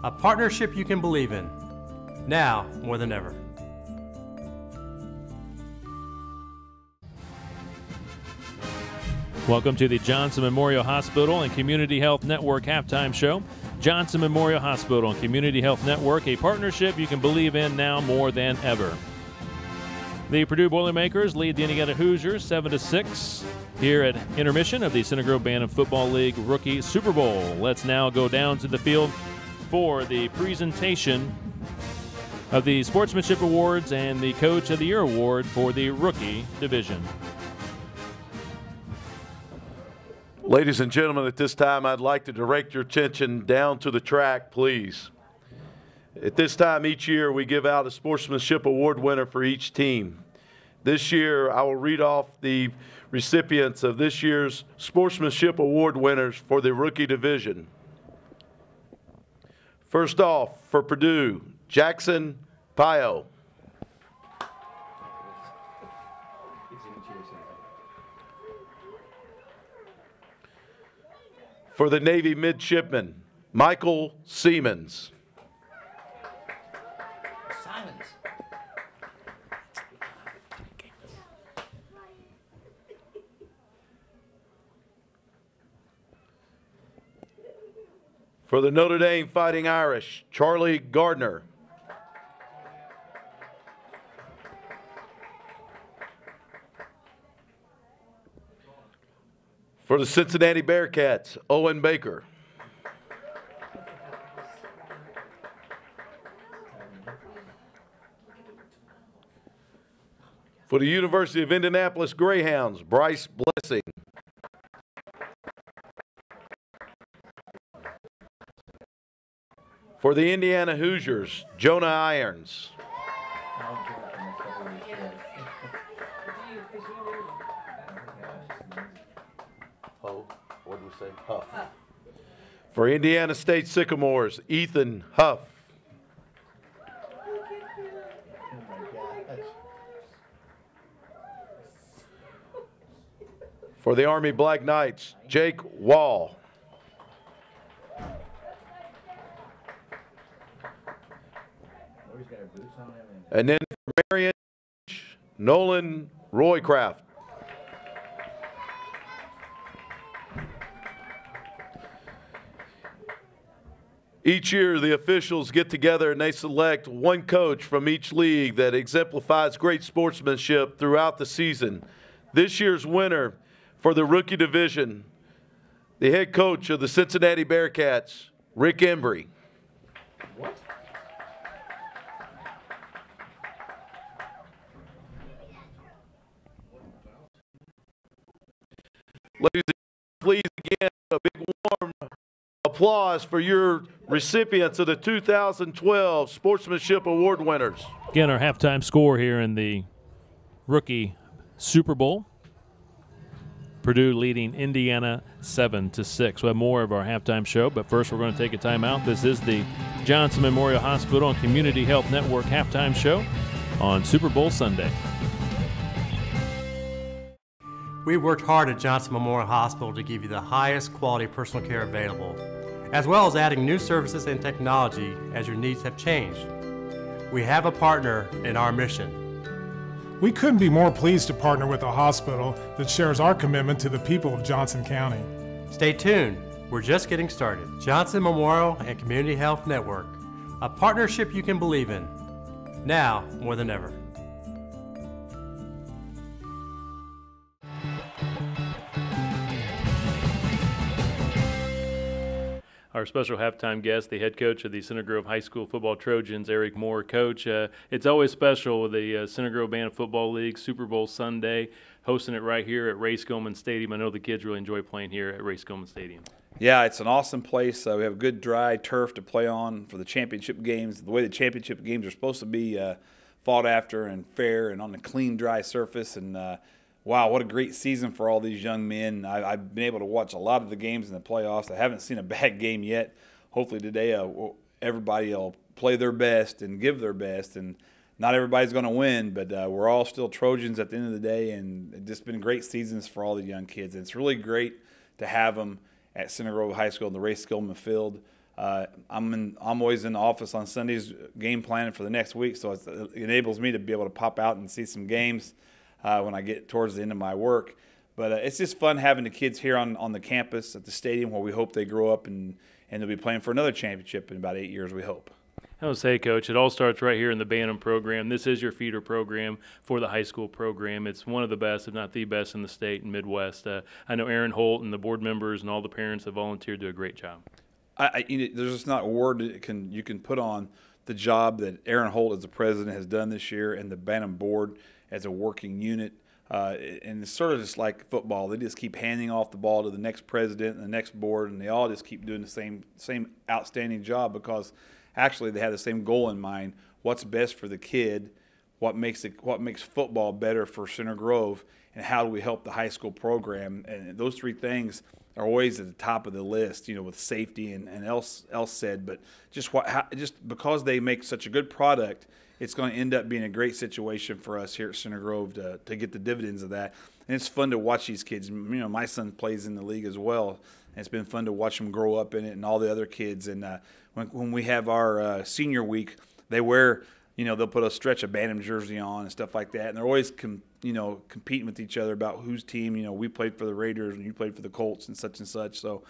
a partnership you can believe in, now more than ever. Welcome to the Johnson Memorial Hospital and Community Health Network halftime show. Johnson Memorial Hospital and Community Health Network, a partnership you can believe in now more than ever. The Purdue Boilermakers lead the Indiana Hoosiers 7-6 here at intermission of the Center Grove Bantam Football League Rookie Super Bowl. Let's now go down to the field for the presentation of the Sportsmanship Awards and the Coach of the Year Award for the Rookie Division. Ladies and gentlemen, at this time, I'd like to direct your attention down to the track, please. At this time each year, we give out a Sportsmanship Award winner for each team. This year, I will read off the recipients of this year's Sportsmanship Award winners for the Rookie Division. First off, for Purdue, Jackson Pio. For the Navy Midshipman, Michael Siemens. For the Notre Dame Fighting Irish, Charlie Gardner. For the Cincinnati Bearcats, Owen Baker. For the University of Indianapolis Greyhounds, Bryce Blessing. For the Indiana Hoosiers, Jonah Irons. What did we say? Huff. For Indiana State Sycamores, Ethan Huff. For the Army Black Knights, Jake Wall. And then for Marion, Nolan Roycraft. Each year, the officials get together and they select one coach from each league that exemplifies great sportsmanship throughout the season. This year's winner for the rookie division, the head coach of the Cincinnati Bearcats, Rick Embry. Ladies and gentlemen, please again a big warm applause for your recipients of the 2012 Sportsmanship Award winners. Again, our halftime score here in the rookie Super Bowl. Purdue leading Indiana 7-6. We'll have more of our halftime show, but first we're going to take a timeout. This is the Johnson Memorial Hospital and Community Health Network halftime show on Super Bowl Sunday. We worked hard at Johnson Memorial Hospital to give you the highest quality personal care available, as well as adding new services and technology as your needs have changed. We have a partner in our mission. We couldn't be more pleased to partner with a hospital that shares our commitment to the people of Johnson County. Stay tuned. We're just getting started. Johnson Memorial and Community Health Network, a partnership you can believe in, now more than ever. Our special halftime guest, the head coach of the Center Grove High School football Trojans, Eric Moore. Coach, it's always special with the Center Grove Bantam Football League Super Bowl Sunday, hosting it right here at Ray Skillman Stadium. I know the kids really enjoy playing here at Ray Skillman Stadium. Yeah, it's an awesome place. We have good dry turf to play on for the championship games. The way the championship games are supposed to be fought after and fair and on a clean, dry surface. And wow, what a great season for all these young men. I've been able to watch a lot of the games in the playoffs. I haven't seen a bad game yet. Hopefully today everybody will play their best and give their best. And not everybody's going to win, but we're all still Trojans at the end of the day. And it's just been great seasons for all the young kids. And it's really great to have them at Center Grove High School in the Ray Skillman Field. I'm always in the office on Sundays game planning for the next week, so it enables me to be able to pop out and see some games when I get towards the end of my work. But it's just fun having the kids here on the campus at the stadium where we hope they grow up and they'll be playing for another championship in about 8 years, we hope. I would say, Coach, it all starts right here in the Bantam program. This is your feeder program for the high school program. It's one of the best, if not the best, in the state and Midwest. I know Aaron Holt and the board members and all the parents that volunteered do a great job. There's just not a word that you can put on the job that Aaron Holt as the president has done this year and the Bantam board as a working unit. And it's sort of just like football. They just keep handing off the ball to the next president and the next board, and they all just keep doing the same outstanding job because actually they have the same goal in mind: what's best for the kid, what makes football better for Center Grove, and how do we help the high school program. And those three things are always at the top of the list, with safety and else said. But just because they make such a good product, it's going to end up being a great situation for us here at Center Grove to get the dividends of that. And it's fun to watch these kids. My son plays in the league as well. And it's been fun to watch them grow up in it and all the other kids. And when we have our senior week, they wear, they'll put a stretch of Bantam jersey on and stuff like that. And they're always competing with each other about whose team, we played for the Raiders and you played for the Colts and such. So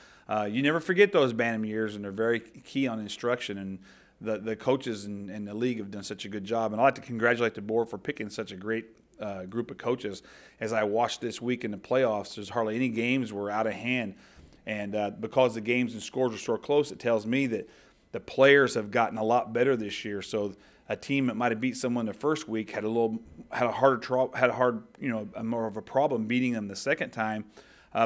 you never forget those Bantam years, and they're very key on instruction. And the coaches and the league have done such a good job. And I'd like to congratulate the board for picking such a great group of coaches. As I watched this week in the playoffs, there's hardly any games were out of hand. And because the games and scores are so close, it tells me that the players have gotten a lot better this year. So a team that might have beat someone the first week had more of a problem beating them the second time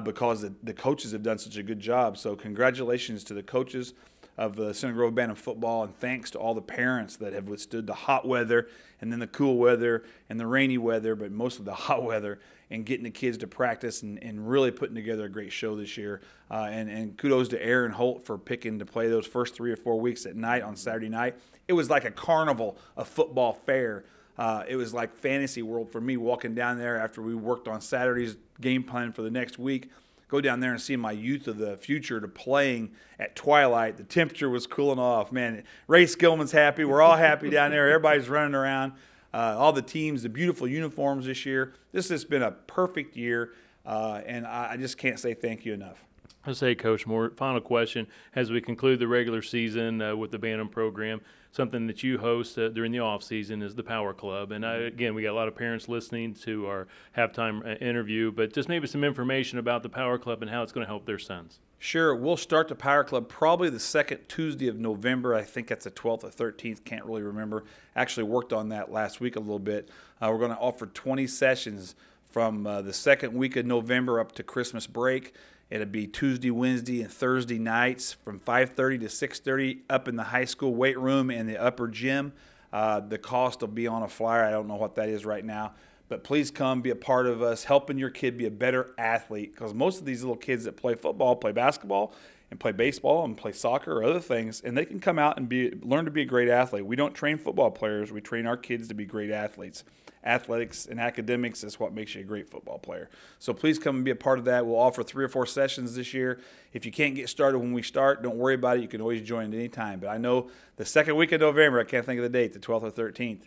because the coaches have done such a good job. So congratulations to the coaches of Center Grove Bantam football, and thanks to all the parents that have withstood the hot weather and then the cool weather and the rainy weather, but mostly the hot weather, and getting the kids to practice and really putting together a great show this year. And kudos to Aaron Holt for picking to play those first 3 or 4 weeks at night on Saturday night. It was like a carnival, a football fair It was like fantasy world for me walking down there after we worked on Saturday's game plan for the next week. Go down there and see my youth of the future to playing at twilight. The temperature was cooling off. Man, Ray Skillman's happy. We're all happy down there. Everybody's running around. All the teams, the beautiful uniforms this year. This has been a perfect year, and I just can't say thank you enough. I'll say, Coach Moore, final question as we conclude the regular season with the Bantam program. Something that you host during the off season is the Power Club. And again, we got a lot of parents listening to our halftime interview, but just maybe some information about the Power Club and how it's going to help their sons. Sure. We'll start the Power Club probably the second Tuesday of November. I think that's the 12th or 13th. Can't really remember. Actually worked on that last week a little bit. We're going to offer 20 sessions from the second week of November up to Christmas break. It'll be Tuesday, Wednesday, and Thursday nights from 5:30 to 6:30 up in the high school weight room and the upper gym. The cost will be on a flyer. I don't know what that is right now. But please come be a part of us helping your kid be a better athlete, because most of these little kids that play football play basketball and play baseball and play soccer or other things, and they can come out and learn to be a great athlete. We don't train football players. We train our kids to be great athletes. Athletics and academics is what makes you a great football player. So please come and be a part of that. We'll offer 3 or 4 sessions this year. If you can't get started when we start, don't worry about it. You can always join at any time. But I know the second week of November, I can't think of the date, the 12th or 13th,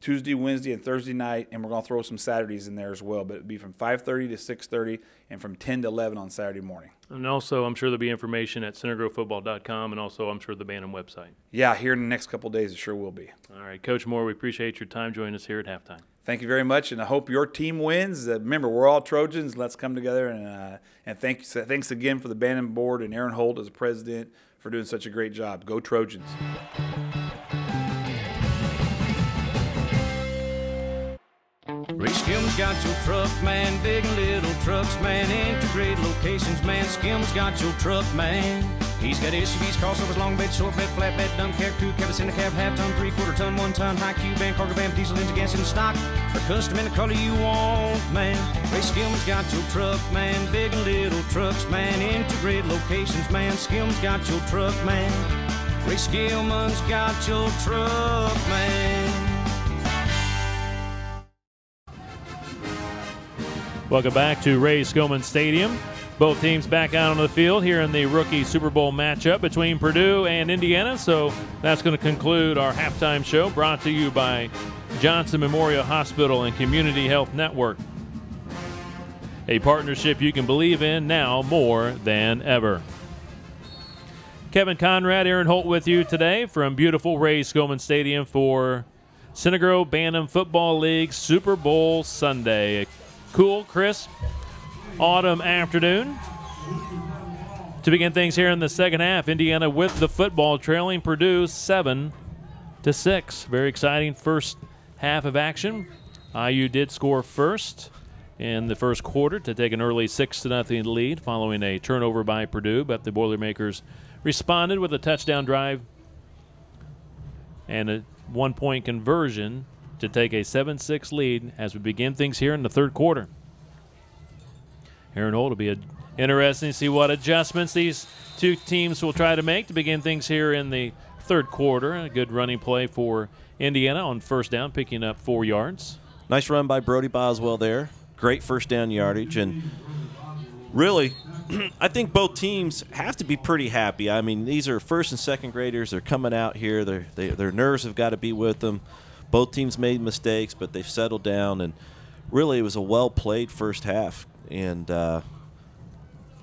Tuesday, Wednesday, and Thursday night, and we're going to throw some Saturdays in there as well. But it'll be from 5:30 to 6:30 and from 10 to 11 on Saturday morning. And also, I'm sure there'll be information at centergrovefootball.com, and also, I'm sure, the Bantam website. Yeah, here in the next couple of days, it sure will be. All right, Coach Moore, we appreciate your time joining us here at halftime. Thank you very much, and I hope your team wins. Remember, we're all Trojans. Let's come together, and thanks again for the Bantam board and Aaron Holt as the president for doing such a great job. Go Trojans. Ray Skim's got your truck, man. Big and little trucks, man. Integrated locations, man. Skim's got your truck, man. He's got SUVs, crossovers, long bed, short bed, flat bed, dump cab, crew cab, cinder cab, half ton, 3/4 ton, 1 ton, high cube van, cargo van, diesel engine, gas in stock, or custom in the color you want, man. Ray Skim's got your truck, man. Big and little trucks, man. Integrated locations, man. Skim's got your truck, man. Ray Skillman's got your truck, man. Welcome back to Ray Skillman Stadium. Both teams back out on the field here in the rookie Super Bowl matchup between Purdue and Indiana. So that's going to conclude our halftime show, brought to you by Johnson Memorial Hospital and Community Health Network. A partnership you can believe in now more than ever. Kevin Conrad, Aaron Holt with you today from beautiful Ray Skillman Stadium for Center Grove Bantam Football League Super Bowl Sunday. A cool, crisp autumn afternoon. To begin things here in the second half, Indiana with the football, trailing Purdue 7-6. Very exciting first half of action. IU did score first in the first quarter to take an early 6-0 lead following a turnover by Purdue, but the Boilermakers responded with a touchdown drive and a 1-point conversion to take a 7-6 lead as we begin things here in the third quarter. Aaron Holt, will be interesting to see what adjustments these two teams will try to make to begin things here in the third quarter. A good running play for Indiana on first down, picking up 4 yards. Nice run by Brody Boswell there. Great first down yardage. And really, I think both teams have to be pretty happy. I mean, these are first and second graders. They're coming out here. Their nerves have got to be with them. Both teams made mistakes, but they've settled down. And really, it was a well-played first half. And the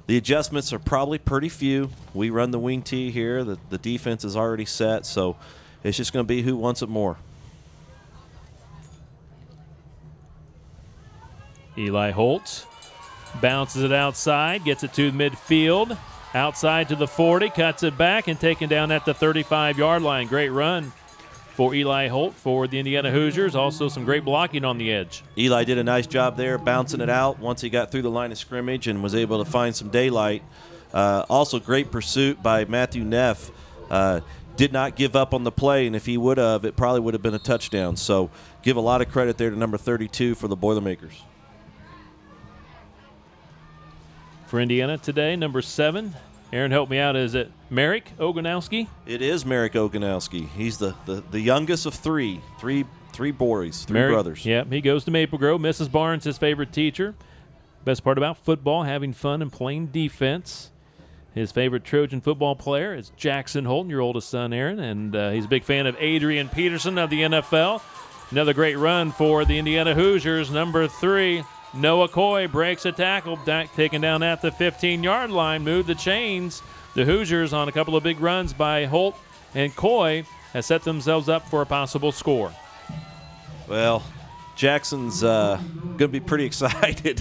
adjustments are probably pretty few. We run the wing tee here. The defense is already set, so it's just going to be who wants it more. Eli Holt bounces it outside, gets it to midfield, outside to the 40, cuts it back, and taken down at the 35-yard line. Great run for Eli Holt for the Indiana Hoosiers. Also some great blocking on the edge. Eli did a nice job there bouncing it out once he got through the line of scrimmage and was able to find some daylight. Also great pursuit by Matthew Neff. Did not give up on the play, and if he would have, it probably would have been a touchdown. So give a lot of credit there to number 32 for the Boilermakers. For Indiana today, number 7, Aaron, help me out. Is it Merrick Oganowski? It is Merrick Oganowski. He's the youngest of three boys, three Merrick, brothers. Yep, he goes to Maple Grove. Mrs. Barnes, his favorite teacher. Best part about football, having fun and playing defense. His favorite Trojan football player is Jackson Holton, your oldest son, Aaron, and he's a big fan of Adrian Peterson of the NFL. Another great run for the Indiana Hoosiers. Number 3, Noah Coy breaks a tackle, taken down at the 15-yard line, moved the chains. The Hoosiers on a couple of big runs by Holt and Coy has set themselves up for a possible score. Well, Jackson's going to be pretty excited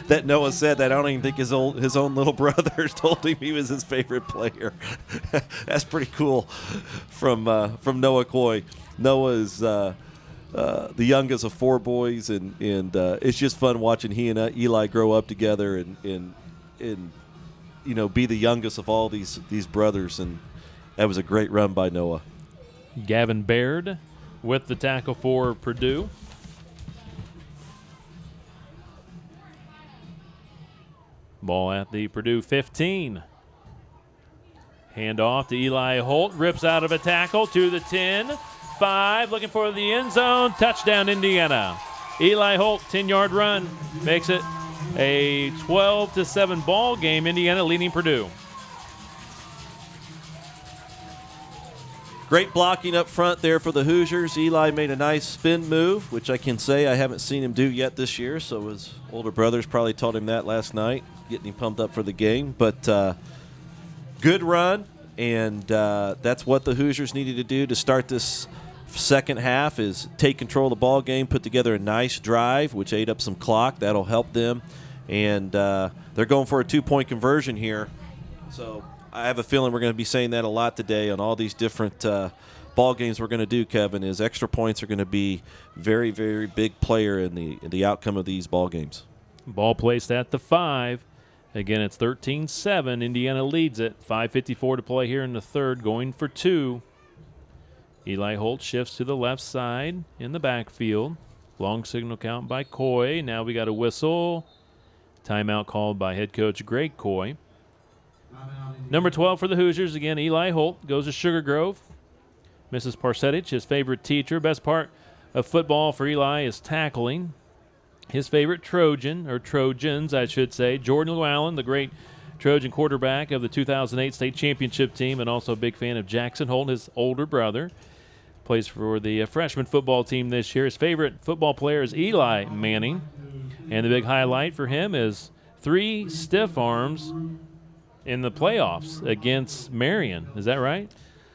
that Noah said that. I don't even think his own little brother told him he was his favorite player. That's pretty cool from Noah Coy. Noah is the youngest of 4 boys, and it's just fun watching he and Eli grow up together and be the youngest of all these brothers. And that was a great run by Noah. Gavin Baird with the tackle for Purdue. Ball at the Purdue 15. Hand off to Eli Holt. Rips out of a tackle to the 10. 5, looking for the end zone. Touchdown, Indiana. Eli Holt, 10-yard run. Makes it a 12-7 ball game. Indiana leading Purdue. Great blocking up front there for the Hoosiers. Eli made a nice spin move, which I can say I haven't seen him do yet this year, so his older brothers probably taught him that last night, getting him pumped up for the game. But good run, and that's what the Hoosiers needed to do to start this second half, is take control of the ball game, put together a nice drive, which ate up some clock. That'll help them. And they're going for a 2-point conversion here. So I have a feeling we're going to be saying that a lot today on all these different ball games we're going to do, Kevin, is extra points are going to be very, very big player in the outcome of these ball games. Ball placed at the 5. Again, it's 13-7. Indiana leads it. 5:54 to play here in the third, going for 2. Eli Holt shifts to the left side in the backfield. Long signal count by Coy. Now we got a whistle. Timeout called by head coach Greg Coy. Number 12 for the Hoosiers, again, Eli Holt, goes to Sugar Grove. Mrs. Parsetich, his favorite teacher. Best part of football for Eli is tackling. His favorite Trojan, or Trojans, I should say, Jordan Llewellyn, the great Trojan quarterback of the 2008 state championship team, and also a big fan of Jackson Holt, his older brother. Plays for the freshman football team this year. His favorite football player is Eli Manning. And the big highlight for him is 3 stiff arms in the playoffs against Marion. Is that right?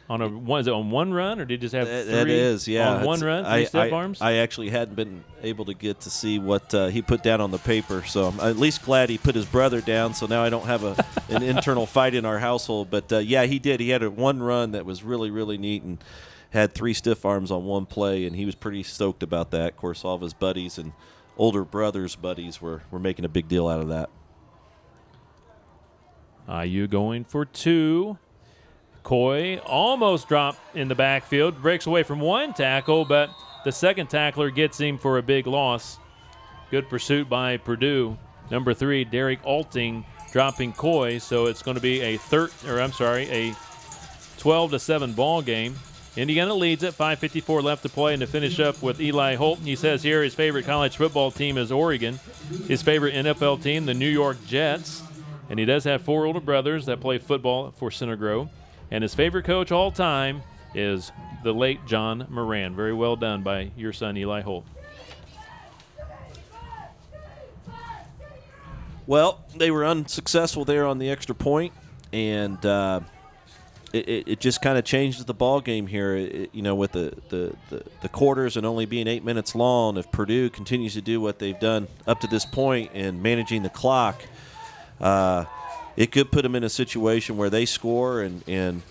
Is it on one run, or did he just have 3? That is, yeah. On one run, 3 stiff arms? I actually hadn't been able to get to see what he put down on the paper, so I'm at least glad he put his brother down, so now I don't have an internal fight in our household. But, yeah, he did. He had one run that was really, really neat and had 3 stiff arms on one play, and he was pretty stoked about that. Of course, all of his buddies and older brothers' buddies were making a big deal out of that. IU going for 2. Coy almost dropped in the backfield, breaks away from one tackle, but the second tackler gets him for a big loss. Good pursuit by Purdue. Number 3, Derek Alting, dropping Coy, so it's going to be a 12-7 ball game. Indiana leads it, 5:54 left to play, and to finish up with Eli Holton, he says here his favorite college football team is Oregon. His favorite NFL team, the New York Jets. And he does have 4 older brothers that play football for Center Grove. And his favorite coach all time is the late John Moran. Very well done by your son, Eli Holt. Well, they were unsuccessful there on the extra point, and it just kind of changes the ball game here. With the quarters and only being 8 minutes long, if Purdue continues to do what they've done up to this point in managing the clock, it could put them in a situation where they score and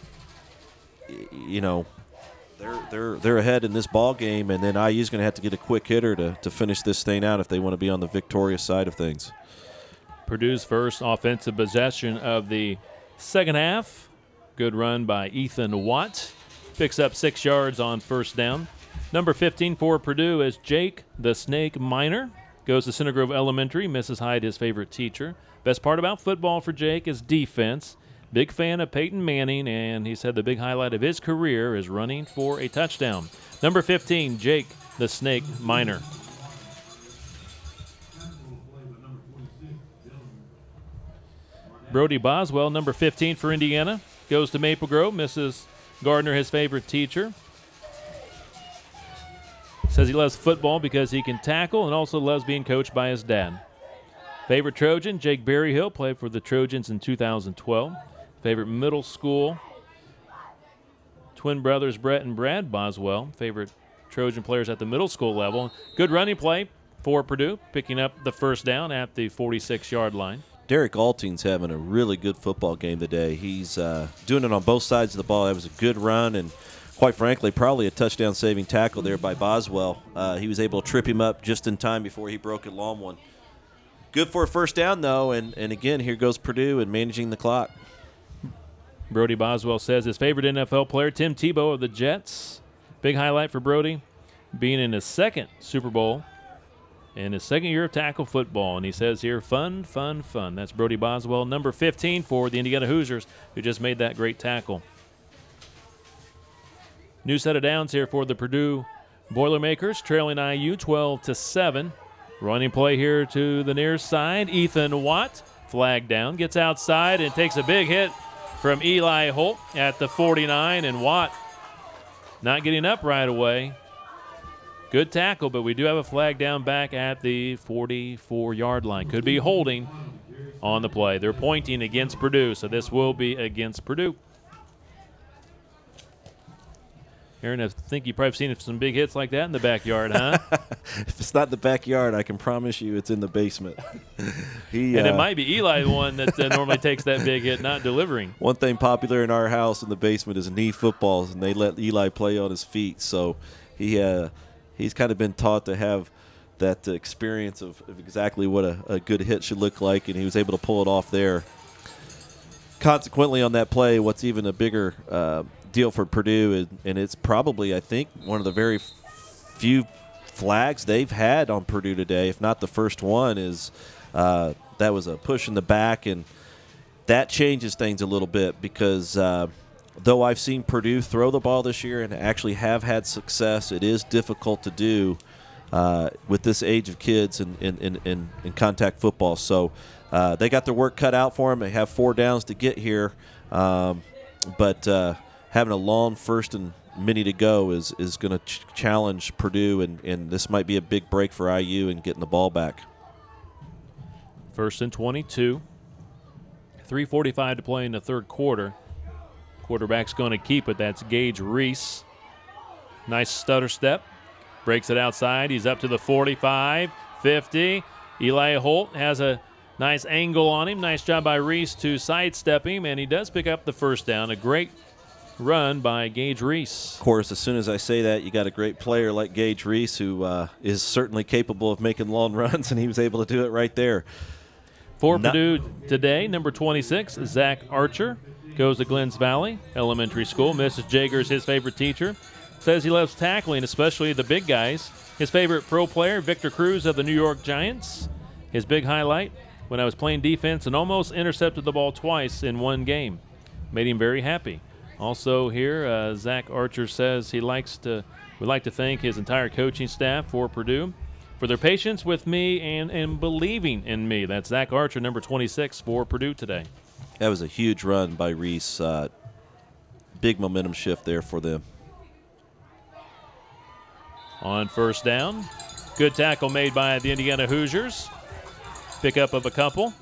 they're ahead in this ball game, and then IU's going to have to get a quick hitter to finish this thing out if they want to be on the victorious side of things. Purdue's first offensive possession of the second half. Good run by Ethan Watt. Picks up 6 yards on first down. Number 15 for Purdue is Jake the Snake Minor. goes to Center Grove Elementary. Mrs. Hyde, his favorite teacher. Best part about football for Jake is defense. Big fan of Peyton Manning, and he said the big highlight of his career is running for a touchdown. Number 15, Jake the Snake Minor. Brody Boswell, number 15 for Indiana, goes to Maple Grove. Mrs. Gardner, his favorite teacher. Says he loves football because he can tackle and also loves being coached by his dad. Favorite Trojan, Jake Berryhill, played for the Trojans in 2012. Favorite middle school, twin brothers Brett and Brad Boswell. Favorite Trojan players at the middle school level. Good running play for Purdue, picking up the first down at the 46-yard line. Derek Alting's having a really good football game today. He's doing it on both sides of the ball. That was a good run, and quite frankly, probably a touchdown-saving tackle there by Boswell. He was able to trip him up just in time before he broke a long one. Good for a first down, though, and again, here goes Purdue and managing the clock. Brody Boswell says his favorite NFL player, Tim Tebow of the Jets. Big highlight for Brody, being in his second Super Bowl in his second year of tackle football. And he says here, fun, fun, fun. That's Brody Boswell, number 15 for the Indiana Hoosiers, who just made that great tackle. New set of downs here for the Purdue Boilermakers, trailing IU 12-7. Running play here to the near side. Ethan Watt, flag down, gets outside and takes a big hit from Eli Holt at the 49, and Watt not getting up right away. Good tackle, but we do have a flag down back at the 44-yard line. Could be holding on the play. They're pointing against Purdue, so this will be against Purdue. Aaron, I think you've probably seen some big hits like that in the backyard, huh? If it's not the backyard, I can promise you it's in the basement. And it might be Eli the one that normally takes that big hit, not delivering. One thing popular in our house in the basement is knee footballs, and they let Eli play on his feet. So he's kind of been taught to have that experience of exactly what a good hit should look like, and he was able to pull it off there. Consequently, on that play, what's even a bigger deal for Purdue, and it's probably, I think, one of the very few flags they've had on Purdue today, if not the first one, is that was a push in the back, and that changes things a little bit because though I've seen Purdue throw the ball this year and actually have had success, it is difficult to do with this age of kids in contact football. So they got their work cut out for them. They have 4 downs to get here, but having a long first and many to go is going to challenge Purdue, and this might be a big break for IU in getting the ball back. 1st and 22. 3:45 to play in the third quarter. Quarterback's going to keep it. That's Gage Reese. Nice stutter step. Breaks it outside. He's up to the 45, 50. Eli Holt has a nice angle on him. Nice job by Reese to sidestep him, and he does pick up the first down. A great run by Gage Reese. Of course, as soon as I say that, you got a great player like Gage Reese who is certainly capable of making long runs, and he was able to do it right there. For Purdue today, number 26, Zach Archer, goes to Glens Valley Elementary School. Mrs. Jager's his favorite teacher. Says he loves tackling, especially the big guys. His favorite pro player, Victor Cruz of the New York Giants. His big highlight, when I was playing defense and almost intercepted the ball twice in one game. Made him very happy. Also here, Zach Archer says would like to thank his entire coaching staff for Purdue for their patience with me and believing in me. That's Zach Archer, number 26 for Purdue today. That was a huge run by Reese. Big momentum shift there for them. On first down, good tackle made by the Indiana Hoosiers. Pickup of a couple.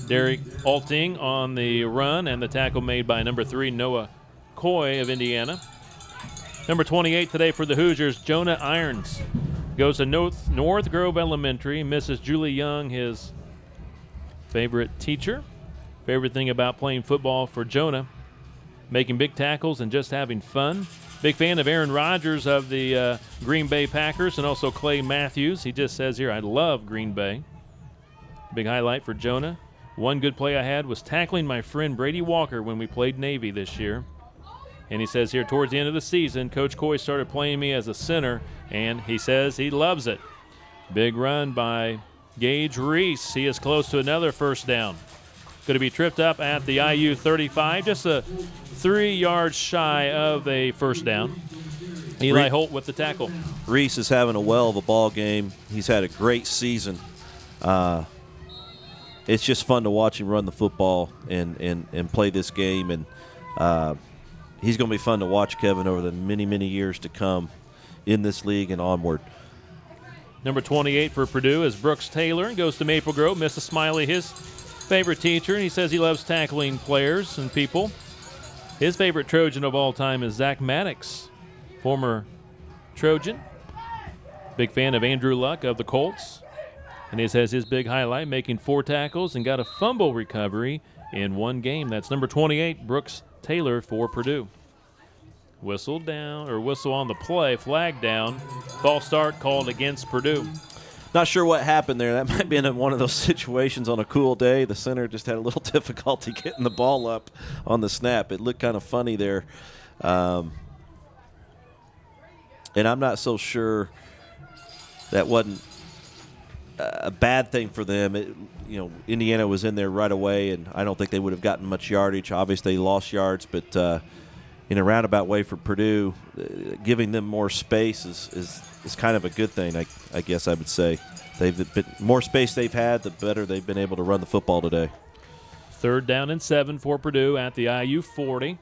Derek Alting on the run, and the tackle made by number 3, Noah Coy of Indiana. Number 28 today for the Hoosiers, Jonah Irons. Goes to North Grove Elementary. Mrs. Julie Young, his favorite teacher. Favorite thing about playing football for Jonah, making big tackles and just having fun. Big fan of Aaron Rodgers of the Green Bay Packers, and also Clay Matthews. He just says here, I love Green Bay. Big highlight for Jonah. One good play I had was tackling my friend Brady Walker when we played Navy this year. And he says here towards the end of the season, Coach Coy started playing me as a center, and he says he loves it. Big run by Gage Reese. He is close to another first down. Going to be tripped up at the IU 35, just a 3 yards shy of a first down. Eli Holt with the tackle. Reese is having a well of a ball game. He's had a great season. It's just fun to watch him run the football and play this game. And he's going to be fun to watch, Kevin, over the many, many years to come in this league and onward. Number 28 for Purdue is Brooks Taylor and goes to Maple Grove. Mrs. Smiley, his favorite teacher, and he says he loves tackling players and people. His favorite Trojan of all time is Zach Maddox, former Trojan. Big fan of Andrew Luck of the Colts. And he says his big highlight, making 4 tackles and got a fumble recovery in one game. That's number 28, Brooks Taylor for Purdue. Whistle down, or whistle on the play, flag down. False start called against Purdue. Not sure what happened there. That might be in one of those situations on a cool day. The center just had a little difficulty getting the ball up on the snap. It looked kind of funny there. And I'm not so sure that wasn't a bad thing for them. Indiana was in there right away, and I don't think they would have gotten much yardage. Obviously, they lost yards, but in a roundabout way for Purdue, giving them more space is kind of a good thing, I guess I would say. More space they've had, the better they've been able to run the football today. 3rd down and 7 for Purdue at the IU 40.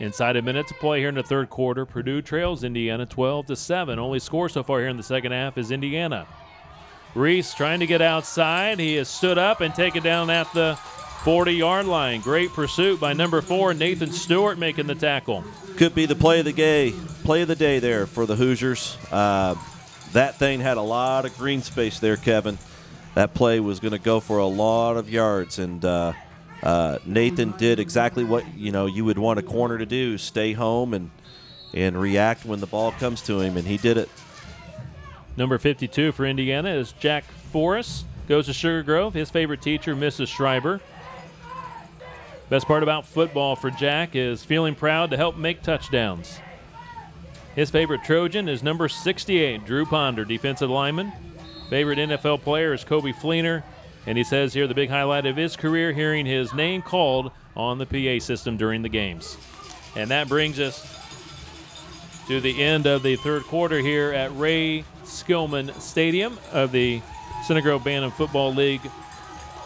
Inside a minute to play here in the third quarter. Purdue trails Indiana 12-7. Only score so far here in the second half is Indiana. Reese trying to get outside. He has stood up and taken down at the 40-yard line. Great pursuit by number 4, Nathan Stewart, making the tackle. Could be the play of the day there for the Hoosiers. That thing had a lot of green space there, Kevin. That play was going to go for a lot of yards, and Nathan did exactly what you would want a corner to do: stay home and react when the ball comes to him, and he did it. Number 52 for Indiana is Jack Forrest. Goes to Sugar Grove. His favorite teacher, Mrs. Schreiber. Best part about football for Jack is feeling proud to help make touchdowns. His favorite Trojan is number 68, Drew Ponder, defensive lineman. Favorite NFL player is Kobe Fleener. And he says here the big highlight of his career, hearing his name called on the PA system during the games. And that brings us to the end of the third quarter here at Ray Skillman Stadium of the Center Grove Bantam Football League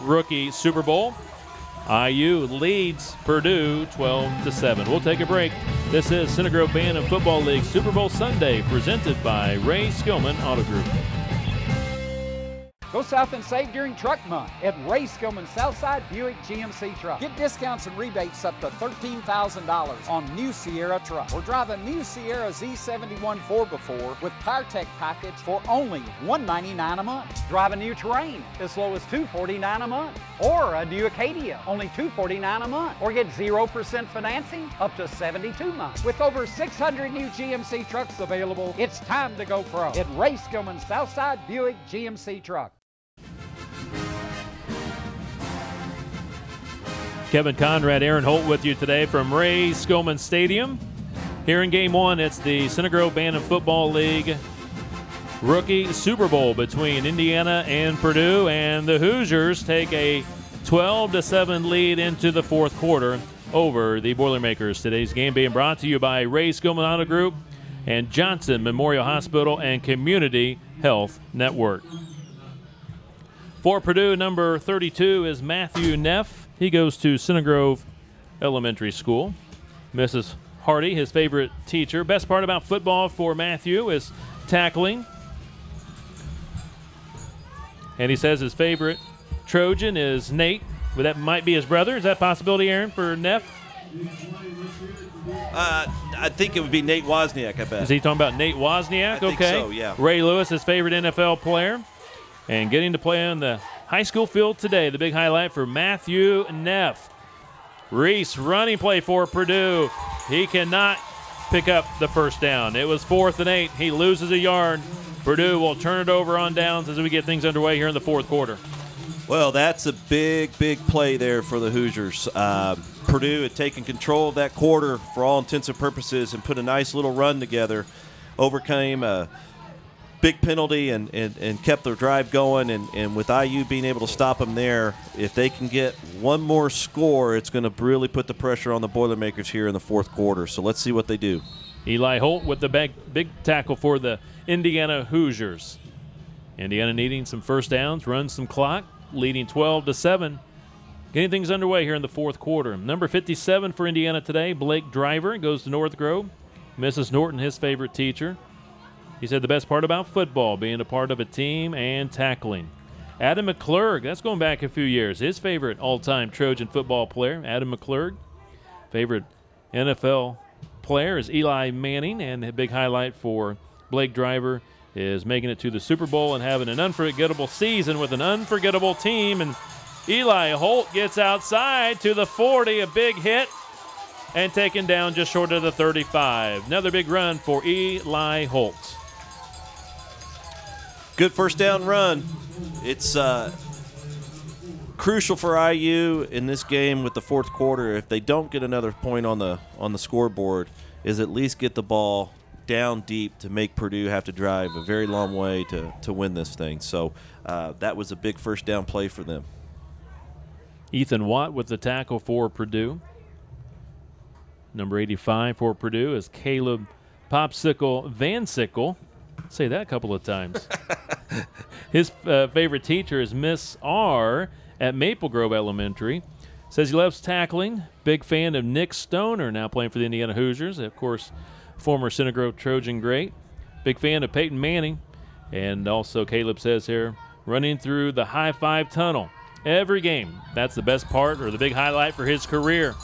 Rookie Super Bowl. IU leads Purdue 12-7. We'll take a break. This is Center Grove Bantam Football League Super Bowl Sunday, presented by Ray Skillman Auto Group. Go south and save during Truck Month at Ray Skillman Southside Buick GMC Truck. Get discounts and rebates up to $13,000 on new Sierra truck. Or drive a new Sierra Z71 4x4 with PowerTech package for only $199 a month. Drive a new Terrain as low as $249 a month. Or a new Acadia, only $249 a month. Or get 0% financing up to 72 months. With over 600 new GMC trucks available, it's time to go pro at Ray Skillman Southside Buick GMC Truck. Kevin Conrad, Aaron Holt with you today from Ray Skillman Stadium. Here in Game 1, it's the Center Grove Bantam Football League Rookie Super Bowl between Indiana and Purdue, and the Hoosiers take a 12-7 lead into the fourth quarter over the Boilermakers. Today's game being brought to you by Ray Skillman Auto Group and Johnson Memorial Hospital and Community Health Network. For Purdue, number 32 is Matthew Neff. He goes to Center Grove Elementary School. Mrs. Hardy, his favorite teacher. Best part about football for Matthew is tackling. And he says his favorite Trojan is Nate. But that might be his brother. Is that a possibility, Aaron, for Neff? I think it would be Nate Wozniak, I bet. Is he talking about Nate Wozniak? I think so, yeah. Ray Lewis, his favorite NFL player. And getting to play on the high school field today, the big highlight for Matthew Neff. Reese running play for Purdue. He cannot pick up the first down. It was 4th and 8. He loses a yard. Purdue will turn it over on downs as we get things underway here in the fourth quarter. Well, that's a big, big play there for the Hoosiers. Purdue had taken control of that quarter for all intents and purposes and put a nice little run together, overcame a big penalty and kept their drive going. And with IU being able to stop them there, if they can get one more score, it's going to really put the pressure on the Boilermakers here in the fourth quarter. So let's see what they do. Eli Holt with the big tackle for the Indiana Hoosiers. Indiana needing some first downs, run some clock, leading 12-7. Getting things underway here in the fourth quarter. Number 57 for Indiana today, Blake Driver, goes to North Grove. Mrs. Norton, his favorite teacher. He said the best part about football, being a part of a team and tackling. Adam McClurg, that's going back a few years. His favorite all-time Trojan football player, Adam McClurg. Favorite NFL player is Eli Manning, and the big highlight for Blake Driver is making it to the Super Bowl and having an unforgettable season with an unforgettable team. And Eli Holt gets outside to the 40, a big hit, and taken down just short of the 35. Another big run for Eli Holt. Good first down run. It's crucial for IU in this game with the fourth quarter. If they don't get another point on the scoreboard, is at least get the ball down deep to make Purdue have to drive a very long way to win this thing. So that was a big first down play for them. Ethan Watt with the tackle for Purdue. Number 85 for Purdue is Caleb Popsicle Van Sickle. Say that a couple of times. His favorite teacher is Miss R at Maple Grove Elementary. Says he loves tackling. Big fan of Nick Stoner, now playing for the Indiana Hoosiers. Of course, former Center Grove Trojan great. Big fan of Peyton Manning. And also, Caleb says here, running through the high five tunnel every game. That's the best part or the big highlight for his career.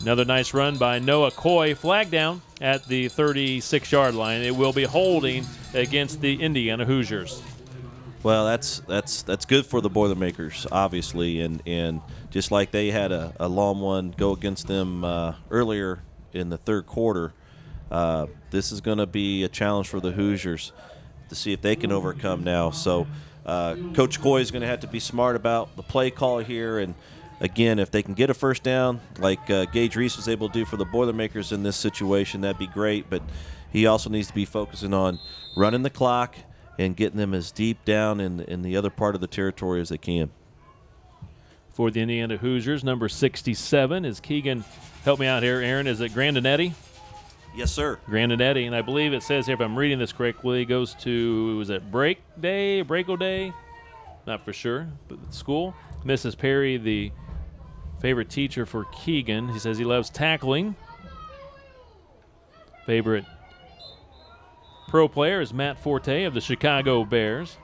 Another nice run by Noah Coy. Flag down at the 36-yard line. It will be holding against the Indiana Hoosiers. Well, that's good for the Boilermakers, obviously, and just like they had a long one go against them earlier in the third quarter, this is going to be a challenge for the Hoosiers to see if they can overcome now. So Coach Coy is going to have to be smart about the play call here, and again, if they can get a first down like Gage Reese was able to do for the Boilermakers in this situation, that'd be great, but he also needs to be focusing on running the clock and getting them as deep down in the other part of the territory as they can. For the Indiana Hoosiers, number 67 is Keegan. Help me out here, Aaron. Is it Grandinetti? Yes, sir. Grandinetti, and I believe it says here, if I'm reading this correctly, goes to, was it Breako Day? Not for sure, but school. Mrs. Perry, the favorite teacher for Keegan. He says he loves tackling. Favorite pro player is Matt Forte of the Chicago Bears.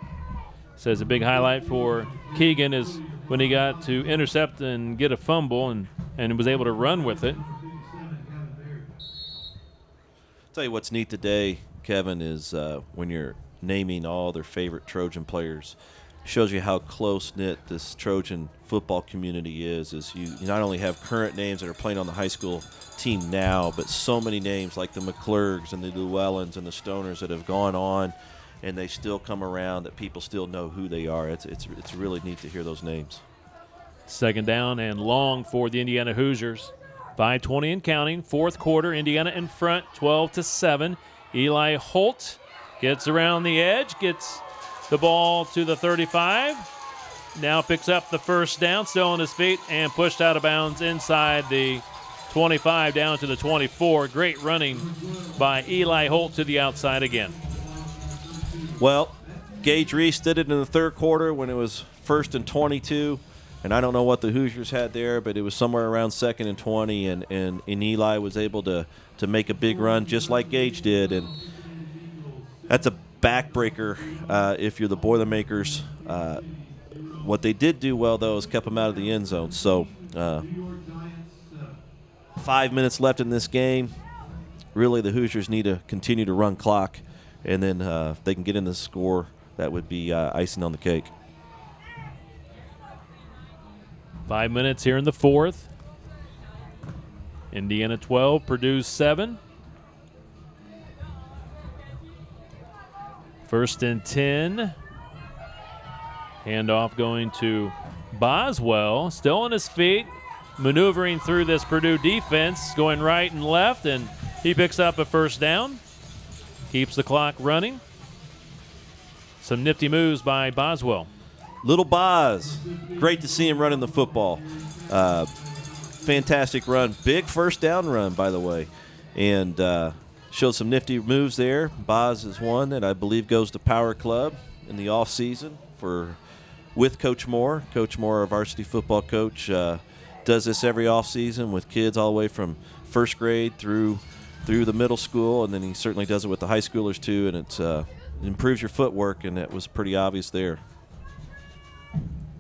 Says a big highlight for Keegan is when he got to intercept and get a fumble and was able to run with it. Tell you what's neat today, Kevin, is when you're naming all their favorite Trojan players. Shows you how close-knit this Trojan football community is you not only have current names that are playing on the high school team now, but so many names like the McClurgs and the Llewellyns and the Stoners that have gone on, and they still come around, that people still know who they are. It's really neat to hear those names. Second down and long for the Indiana Hoosiers. 5:20 and counting. Fourth quarter, Indiana in front, 12-7. Eli Holt gets around the edge, gets the ball to the 35. Now picks up the first down, still on his feet, and pushed out of bounds inside the 25 down to the 24. Great running by Eli Holt to the outside again. Well, Gage Reese did it in the third quarter when it was 1st and 22. And I don't know what the Hoosiers had there, but it was somewhere around 2nd and 20, and Eli was able to make a big run just like Gage did. And that's a backbreaker if you're the Boilermakers. What they did do well, though, is kept them out of the end zone. So 5 minutes left in this game. Really, the Hoosiers need to continue to run clock, and then if they can get in the score, that would be icing on the cake. 5 minutes here in the fourth. Indiana 12, Purdue 7. 1st and 10. Handoff going to Boswell. Still on his feet. maneuvering through this Purdue defense, going right and left, and he picks up a first down, keeps the clock running. Some nifty moves by Boswell. Little Boz, great to see him running the football. Fantastic run, big first down run, by the way, and showed some nifty moves there. Boz is one that I believe goes to Power Club in the off season with Coach Moore. Coach Moore, our varsity football coach, does this every off season with kids all the way from first grade through the middle school, and then he certainly does it with the high schoolers too, and it improves your footwork, and that was pretty obvious there.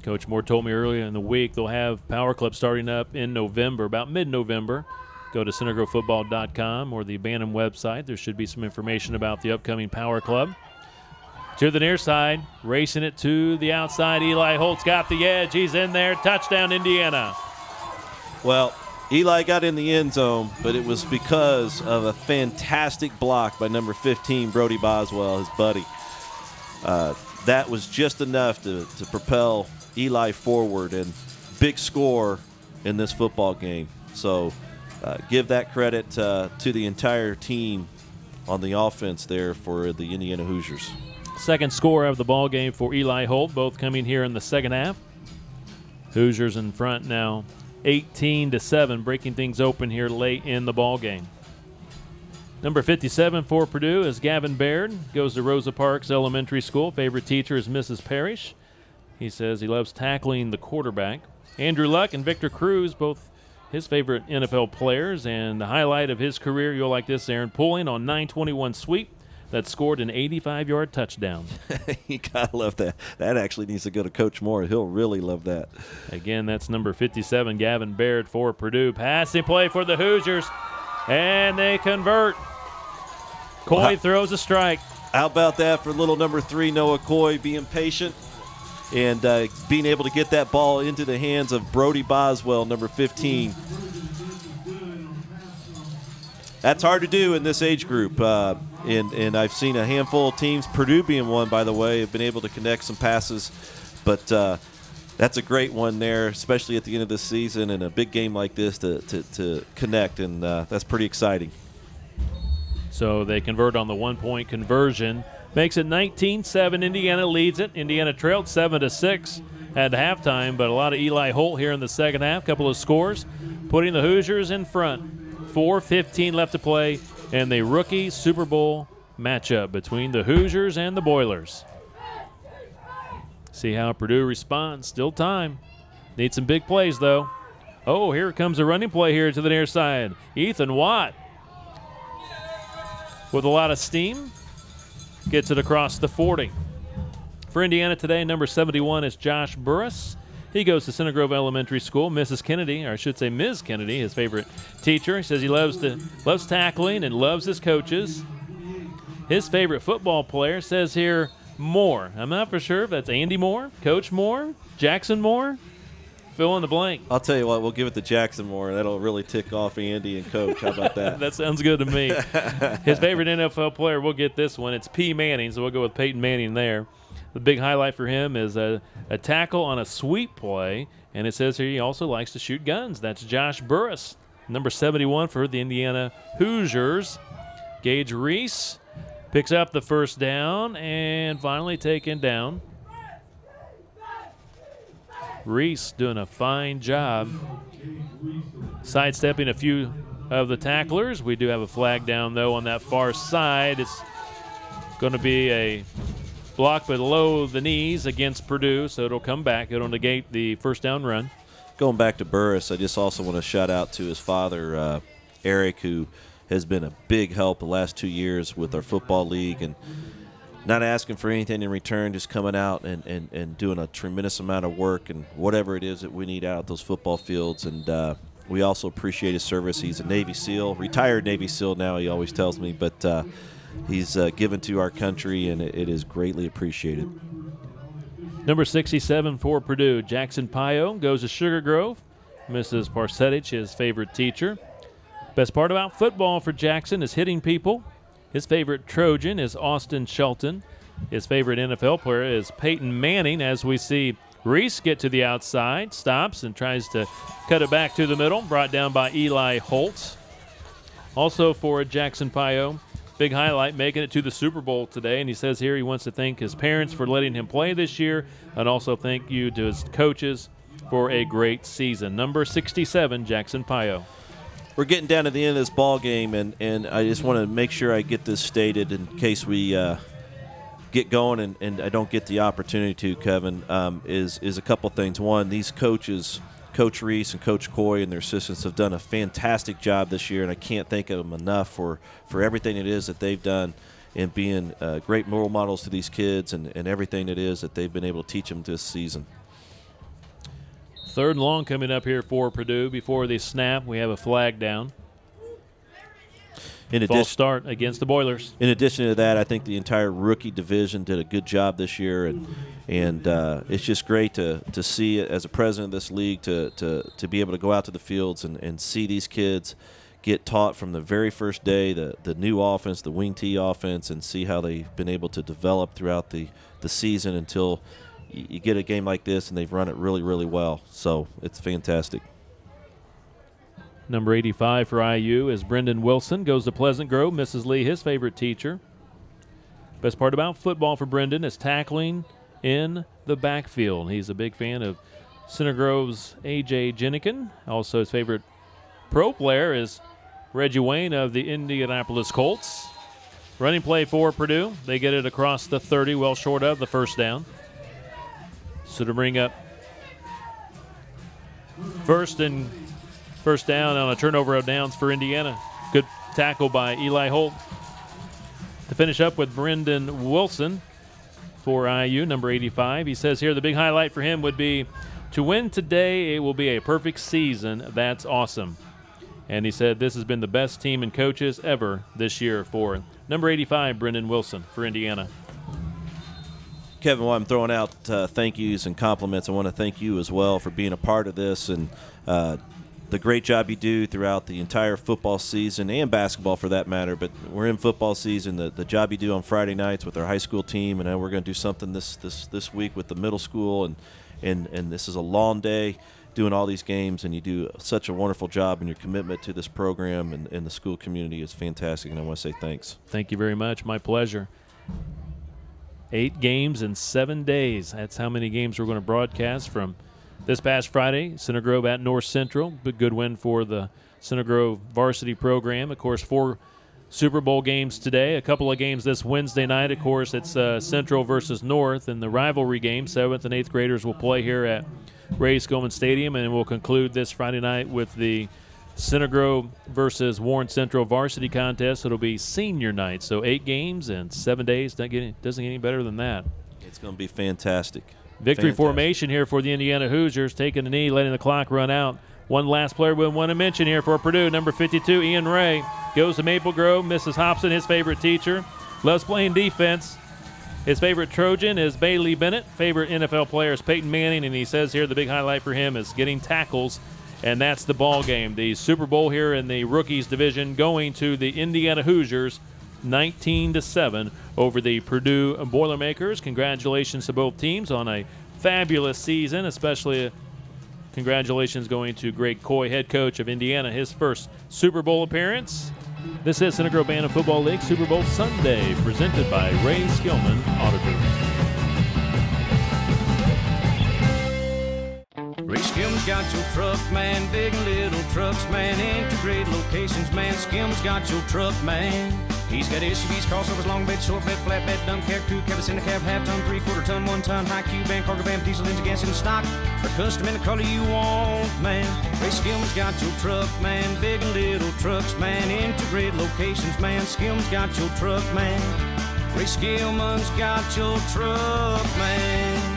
Coach Moore told me earlier in the week they'll have Power Club starting up in November, about mid-November. Go to centergrovefootball.com or the Bantam website. There should be some information about the upcoming Power Club. To the near side, racing it to the outside. Eli Holt's got the edge. He's in there. Touchdown, Indiana. Well, Eli got in the end zone, but it was because of a fantastic block by number 15, Brody Boswell, his buddy. That was just enough to propel Eli forward, and big score in this football game. So give that credit to the entire team on the offense there for the Indiana Hoosiers. Second score of the ball game for Eli Holt, both coming here in the second half. Hoosiers in front now 18-7, breaking things open here late in the ball game. Number 57 for Purdue is Gavin Baird. Goes to Rosa Parks Elementary School. Favorite teacher is Mrs. Parrish. He says he loves tackling the quarterback. Andrew Luck and Victor Cruz, both his favorite NFL players. And the highlight of his career, you'll like this, Aaron, pulling on 921 sweep that scored an 85-yard touchdown. You gotta love that. That actually needs to go to Coach Moore. He'll really love that. Again, that's number 57, Gavin Baird for Purdue. Passing play for the Hoosiers, and they convert. Coy throws a strike. How about that for little number 3, Noah Coy, being patient and being able to get that ball into the hands of Brody Boswell, number 15. That's hard to do in this age group, and I've seen a handful of teams, Purdue being one, by the way, have been able to connect some passes, but that's a great one there, especially at the end of the season and a big game like this to connect, and that's pretty exciting. So they convert on the one-point conversion. Makes it 19-7. Indiana leads it. Indiana trailed 7-6 at halftime, but a lot of Eli Holt here in the second half. Couple of scores, putting the Hoosiers in front. 4:15 left to play in the rookie Super Bowl matchup between the Hoosiers and the Boilers. See how Purdue responds. Still time. Need some big plays, though. Oh, here comes a running play here to the near side. Ethan Watt, with a lot of steam, gets it across the 40. For Indiana today, number 71 is Josh Burris. He goes to Center Grove Elementary School. Mrs. Kennedy, or I should say Ms. Kennedy, his favorite teacher. He says he loves tackling and loves his coaches. His favorite football player says here, Moore. I'm not for sure if that's Andy Moore, Coach Moore, Jackson Moore. Fill in the blank. I'll tell you what, we'll give it to Jackson Moore. That'll really tick off Andy and Coach. How about that? That sounds good to me. His favorite NFL player, we'll get this one. It's P. Manning, so we'll go with Peyton Manning there. The big highlight for him is a tackle on a sweep play, and it says here he also likes to shoot guns. That's Josh Burris, number 71 for the Indiana Hoosiers. Gage Reese picks up the first down and finally taken down. Reese doing a fine job sidestepping a few of the tacklers. We do have a flag down, though, on that far side. It's going to be a block below the knees against Purdue, so it'll come back. It'll negate the first down run. Going back to Burris, I just also want to shout out to his father, Eric, who has been a big help the last 2 years with our football league and not asking for anything in return, just coming out and doing a tremendous amount of work and whatever it is that we need out those football fields. And we also appreciate his service. He's a Navy SEAL, retired Navy SEAL now, he always tells me, but he's given to our country, and it is greatly appreciated. Number 67 for Purdue, Jackson Pio, goes to Sugar Grove. Mrs. Parsetich, his favorite teacher. Best part about football for Jackson is hitting people. His favorite Trojan is Austin Shelton. His favorite NFL player is Peyton Manning, as we see Reese get to the outside, stops and tries to cut it back to the middle, brought down by Eli Holtz. Also for Jackson Pio, big highlight, making it to the Super Bowl today, and he says here he wants to thank his parents for letting him play this year, and also thank you to his coaches for a great season. Number 67, Jackson Pio. We're getting down to the end of this ball game, and I just want to make sure I get this stated in case we get going and I don't get the opportunity to, Kevin, is a couple things. One, these coaches, Coach Reese and Coach Coy and their assistants, have done a fantastic job this year, and I can't thank them enough for everything it is that they've done in being great role models to these kids and everything it is that they've been able to teach them this season. 3rd and long coming up here for Purdue. Before they snap, we have a flag down. False start against the Boilers. In addition to that, I think the entire rookie division did a good job this year, and it's just great to see it as a president of this league to be able to go out to the fields and see these kids get taught from the very first day the new offense, the wing tee offense, and see how they've been able to develop throughout the season until you get a game like this and they've run it really, really well. So it's fantastic. Number 85 for IU is Brendan Wilson. Goes to Pleasant Grove. Mrs. Lee, his favorite teacher. Best part about football for Brendan is tackling in the backfield. He's a big fan of Center Grove's A.J. Jenikin. Also his favorite pro player is Reggie Wayne of the Indianapolis Colts. Running play for Purdue. They get it across the 30, well short of the first down. So to bring up first down on a turnover of downs for Indiana. Good tackle by Eli Holt. To finish up with Brendan Wilson for IU, number 85. He says here the big highlight for him would be to win today, it will be a perfect season. That's awesome. And he said this has been the best team and coaches ever this year for number 85, Brendan Wilson for Indiana. Kevin, while I'm throwing out thank yous and compliments, I want to thank you as well for being a part of this and the great job you do throughout the entire football season and basketball for that matter. But we're in football season. The job you do on Friday nights with our high school team, and we're going to do something this week with the middle school, and this is a long day doing all these games, and you do such a wonderful job, and your commitment to this program and the school community is fantastic, and I want to say thanks. Thank you very much. My pleasure. 8 games in 7 days. That's how many games we're going to broadcast from this past Friday. Center Grove at North Central. Good win for the Center Grove varsity program. Of course, 4 Super Bowl games today. A couple of games this Wednesday night. Of course, it's Central versus North. And the rivalry game, 7th and 8th graders will play here at Ray Skillman Stadium. And we'll conclude this Friday night with the Center Grove versus Warren Central varsity contest. It'll be senior night. So 8 games in 7 days. Doesn't get any better than that. It's going to be fantastic. Victory formation here for the Indiana Hoosiers, taking a knee, letting the clock run out. One last player we want to mention here for Purdue, number 52, Ian Ray. Goes to Maple Grove. Mrs. Hobson, his favorite teacher. Loves playing defense. His favorite Trojan is Bailey Bennett. Favorite NFL player is Peyton Manning, and he says here the big highlight for him is getting tackles, and that's the ball game. The Super Bowl here in the rookies division going to the Indiana Hoosiers, 19-7 over the Purdue Boilermakers. Congratulations to both teams on a fabulous season, especially congratulations going to Greg Coy, head coach of Indiana, his first Super Bowl appearance. This is Center Grove Bantam Football League Super Bowl Sunday, presented by Ray Skillman Auto Group. Ray Skillman's got your truck, man. Big and little trucks, man. Integrated locations, man. Skillman's got your truck, man. He's got SUVs, crossovers, long bed, short bed, flat bed, dump cab, crew cab, cinder cab, half ton, 3/4 ton, 1 ton, high cube van, cargo van, diesel engine, gas in stock, or custom in the color you want, man. Ray Skillman's got your truck, man. Big and little trucks, man. Integrated locations, man. Skillman's got your truck, man. Ray Skillman's got your truck, man.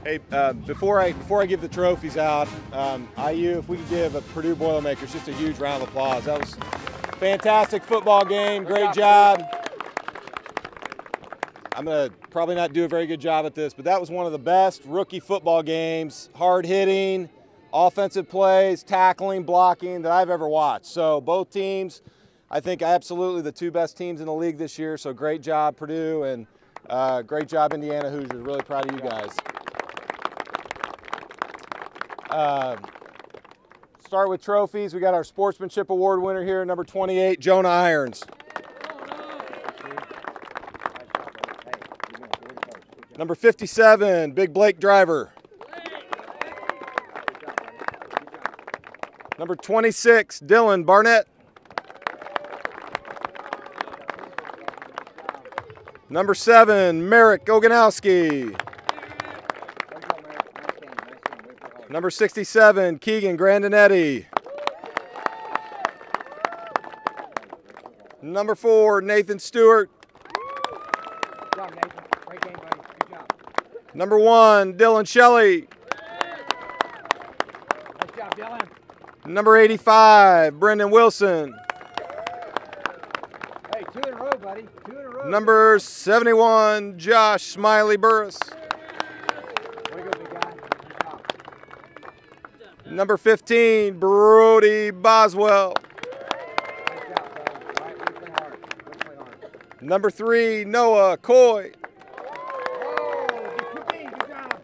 Hey, before I give the trophies out, IU, if we could give Purdue Boilermakers just a huge round of applause. That was a fantastic football game. Great job. I'm going to probably not do a very good job at this, but that was one of the best rookie football games. Hard hitting, offensive plays, tackling, blocking that I've ever watched. So both teams, I think absolutely the two best teams in the league this year. So great job, Purdue, and great job, Indiana Hoosiers. Really proud of you guys. Start with trophies. We got our Sportsmanship Award winner here, number 28, Jonah Irons. Number 57, Big Blake Driver. Number 26, Dylan Barnett. Number 7, Merrick Oganowski. Number 67, Keegan Grandinetti. Number 4, Nathan Stewart. Good job, Nathan. Great game, buddy. Good job. Number 1, Dylan Shelley. Good job, Dylan. Number 85, Brendan Wilson. Hey, 2 in a row, buddy. 2 in a row. Number 71, Josh Smiley Burris. Way to go, big guy. Good job. Number 15, Brody Boswell. Great job, buddy. All right, way to play hard. Way to play hard. Number 3, Noah Coy. Oh, good job.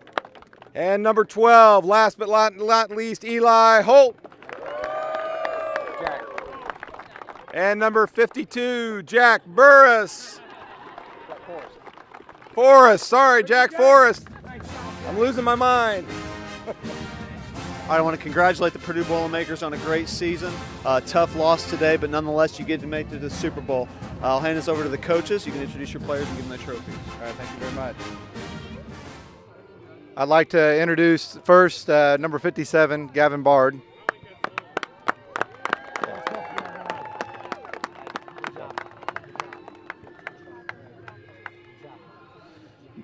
And number 12, last but not least, Eli Holt. Jack. And number 52, Jack Burris. Forrest, sorry, Jack Forrest. I'm losing my mind. I want to congratulate the Purdue Boilermakers on a great season. Tough loss today, but nonetheless, you get to make it to the Super Bowl. I'll hand this over to the coaches. You can introduce your players and give them their trophies. All right, thank you very much. I'd like to introduce first number 57, Gavin Bard.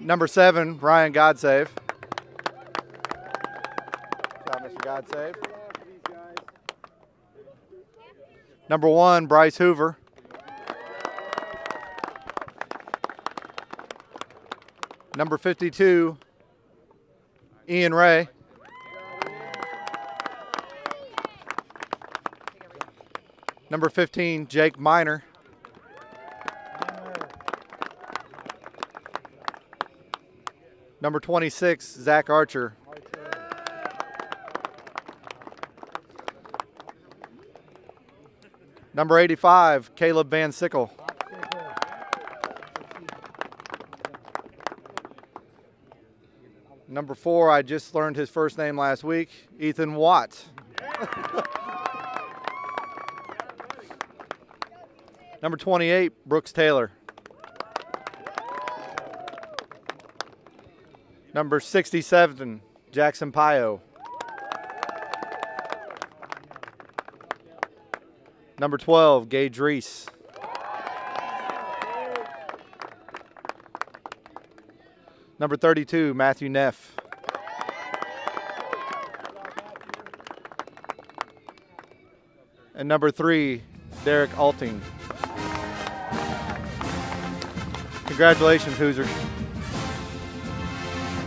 Number 7, Ryan Godsave. Good job, Mr. Godsave. Number 1, Bryce Hoover. Number 52, Ian Ray. Number 15, Jake Miner. Number 26, Zach Archer. Number 85, Caleb Van Sickle. Number 4, I just learned his first name last week, Ethan Watt. Number 28, Brooks Taylor. Number 67, Jackson Pio. Number 12, Gage Reese. Number 32, Matthew Neff. And number 3, Derek Alting. Congratulations, Hoosiers.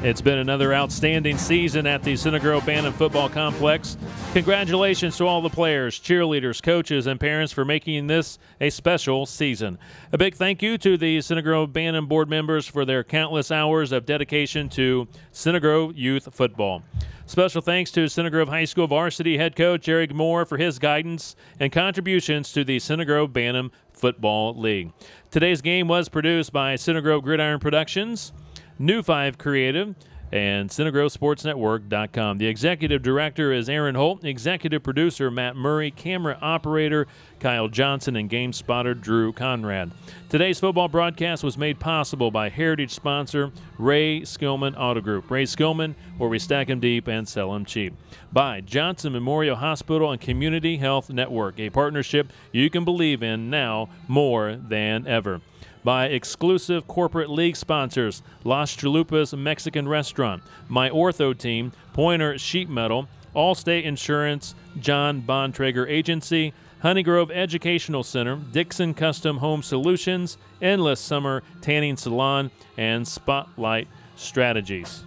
It's been another outstanding season at the Synagro Bantam Football Complex. Congratulations to all the players, cheerleaders, coaches, and parents for making this a special season. A big thank you to the Synagro Bantam board members for their countless hours of dedication to Synagro youth football. Special thanks to Synagro High School varsity head coach Eric Moore for his guidance and contributions to the Synagro Bantam Football League. Today's game was produced by Synagro Gridiron Productions, New 5 Creative, and CynagroSportsNetwork.com. The executive director is Aaron Holt, executive producer Matt Murray, camera operator Kyle Johnson, and game spotter Drew Conrad. Today's football broadcast was made possible by heritage sponsor Ray Skillman Auto Group. Ray Skillman, where we stack them deep and sell them cheap. By Johnson Memorial Hospital and Community Health Network, a partnership you can believe in now more than ever. By exclusive corporate league sponsors, Las Chalupas Mexican Restaurant, My Ortho Team, Pointer Sheet Metal, Allstate Insurance, John Bontrager Agency, Honeygrove Educational Center, Dixon Custom Home Solutions, Endless Summer Tanning Salon, and Spotlight Strategies.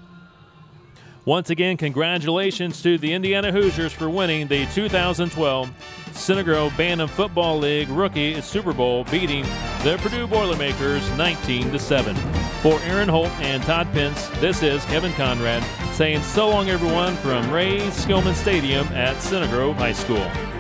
Once again, congratulations to the Indiana Hoosiers for winning the 2012 Synagro Bantam Football League Rookie Super Bowl, beating the Purdue Boilermakers 19-7. For Aaron Holt and Todd Pence, this is Kevin Conrad saying so long, everyone, from Ray Skillman Stadium at Synagro High School.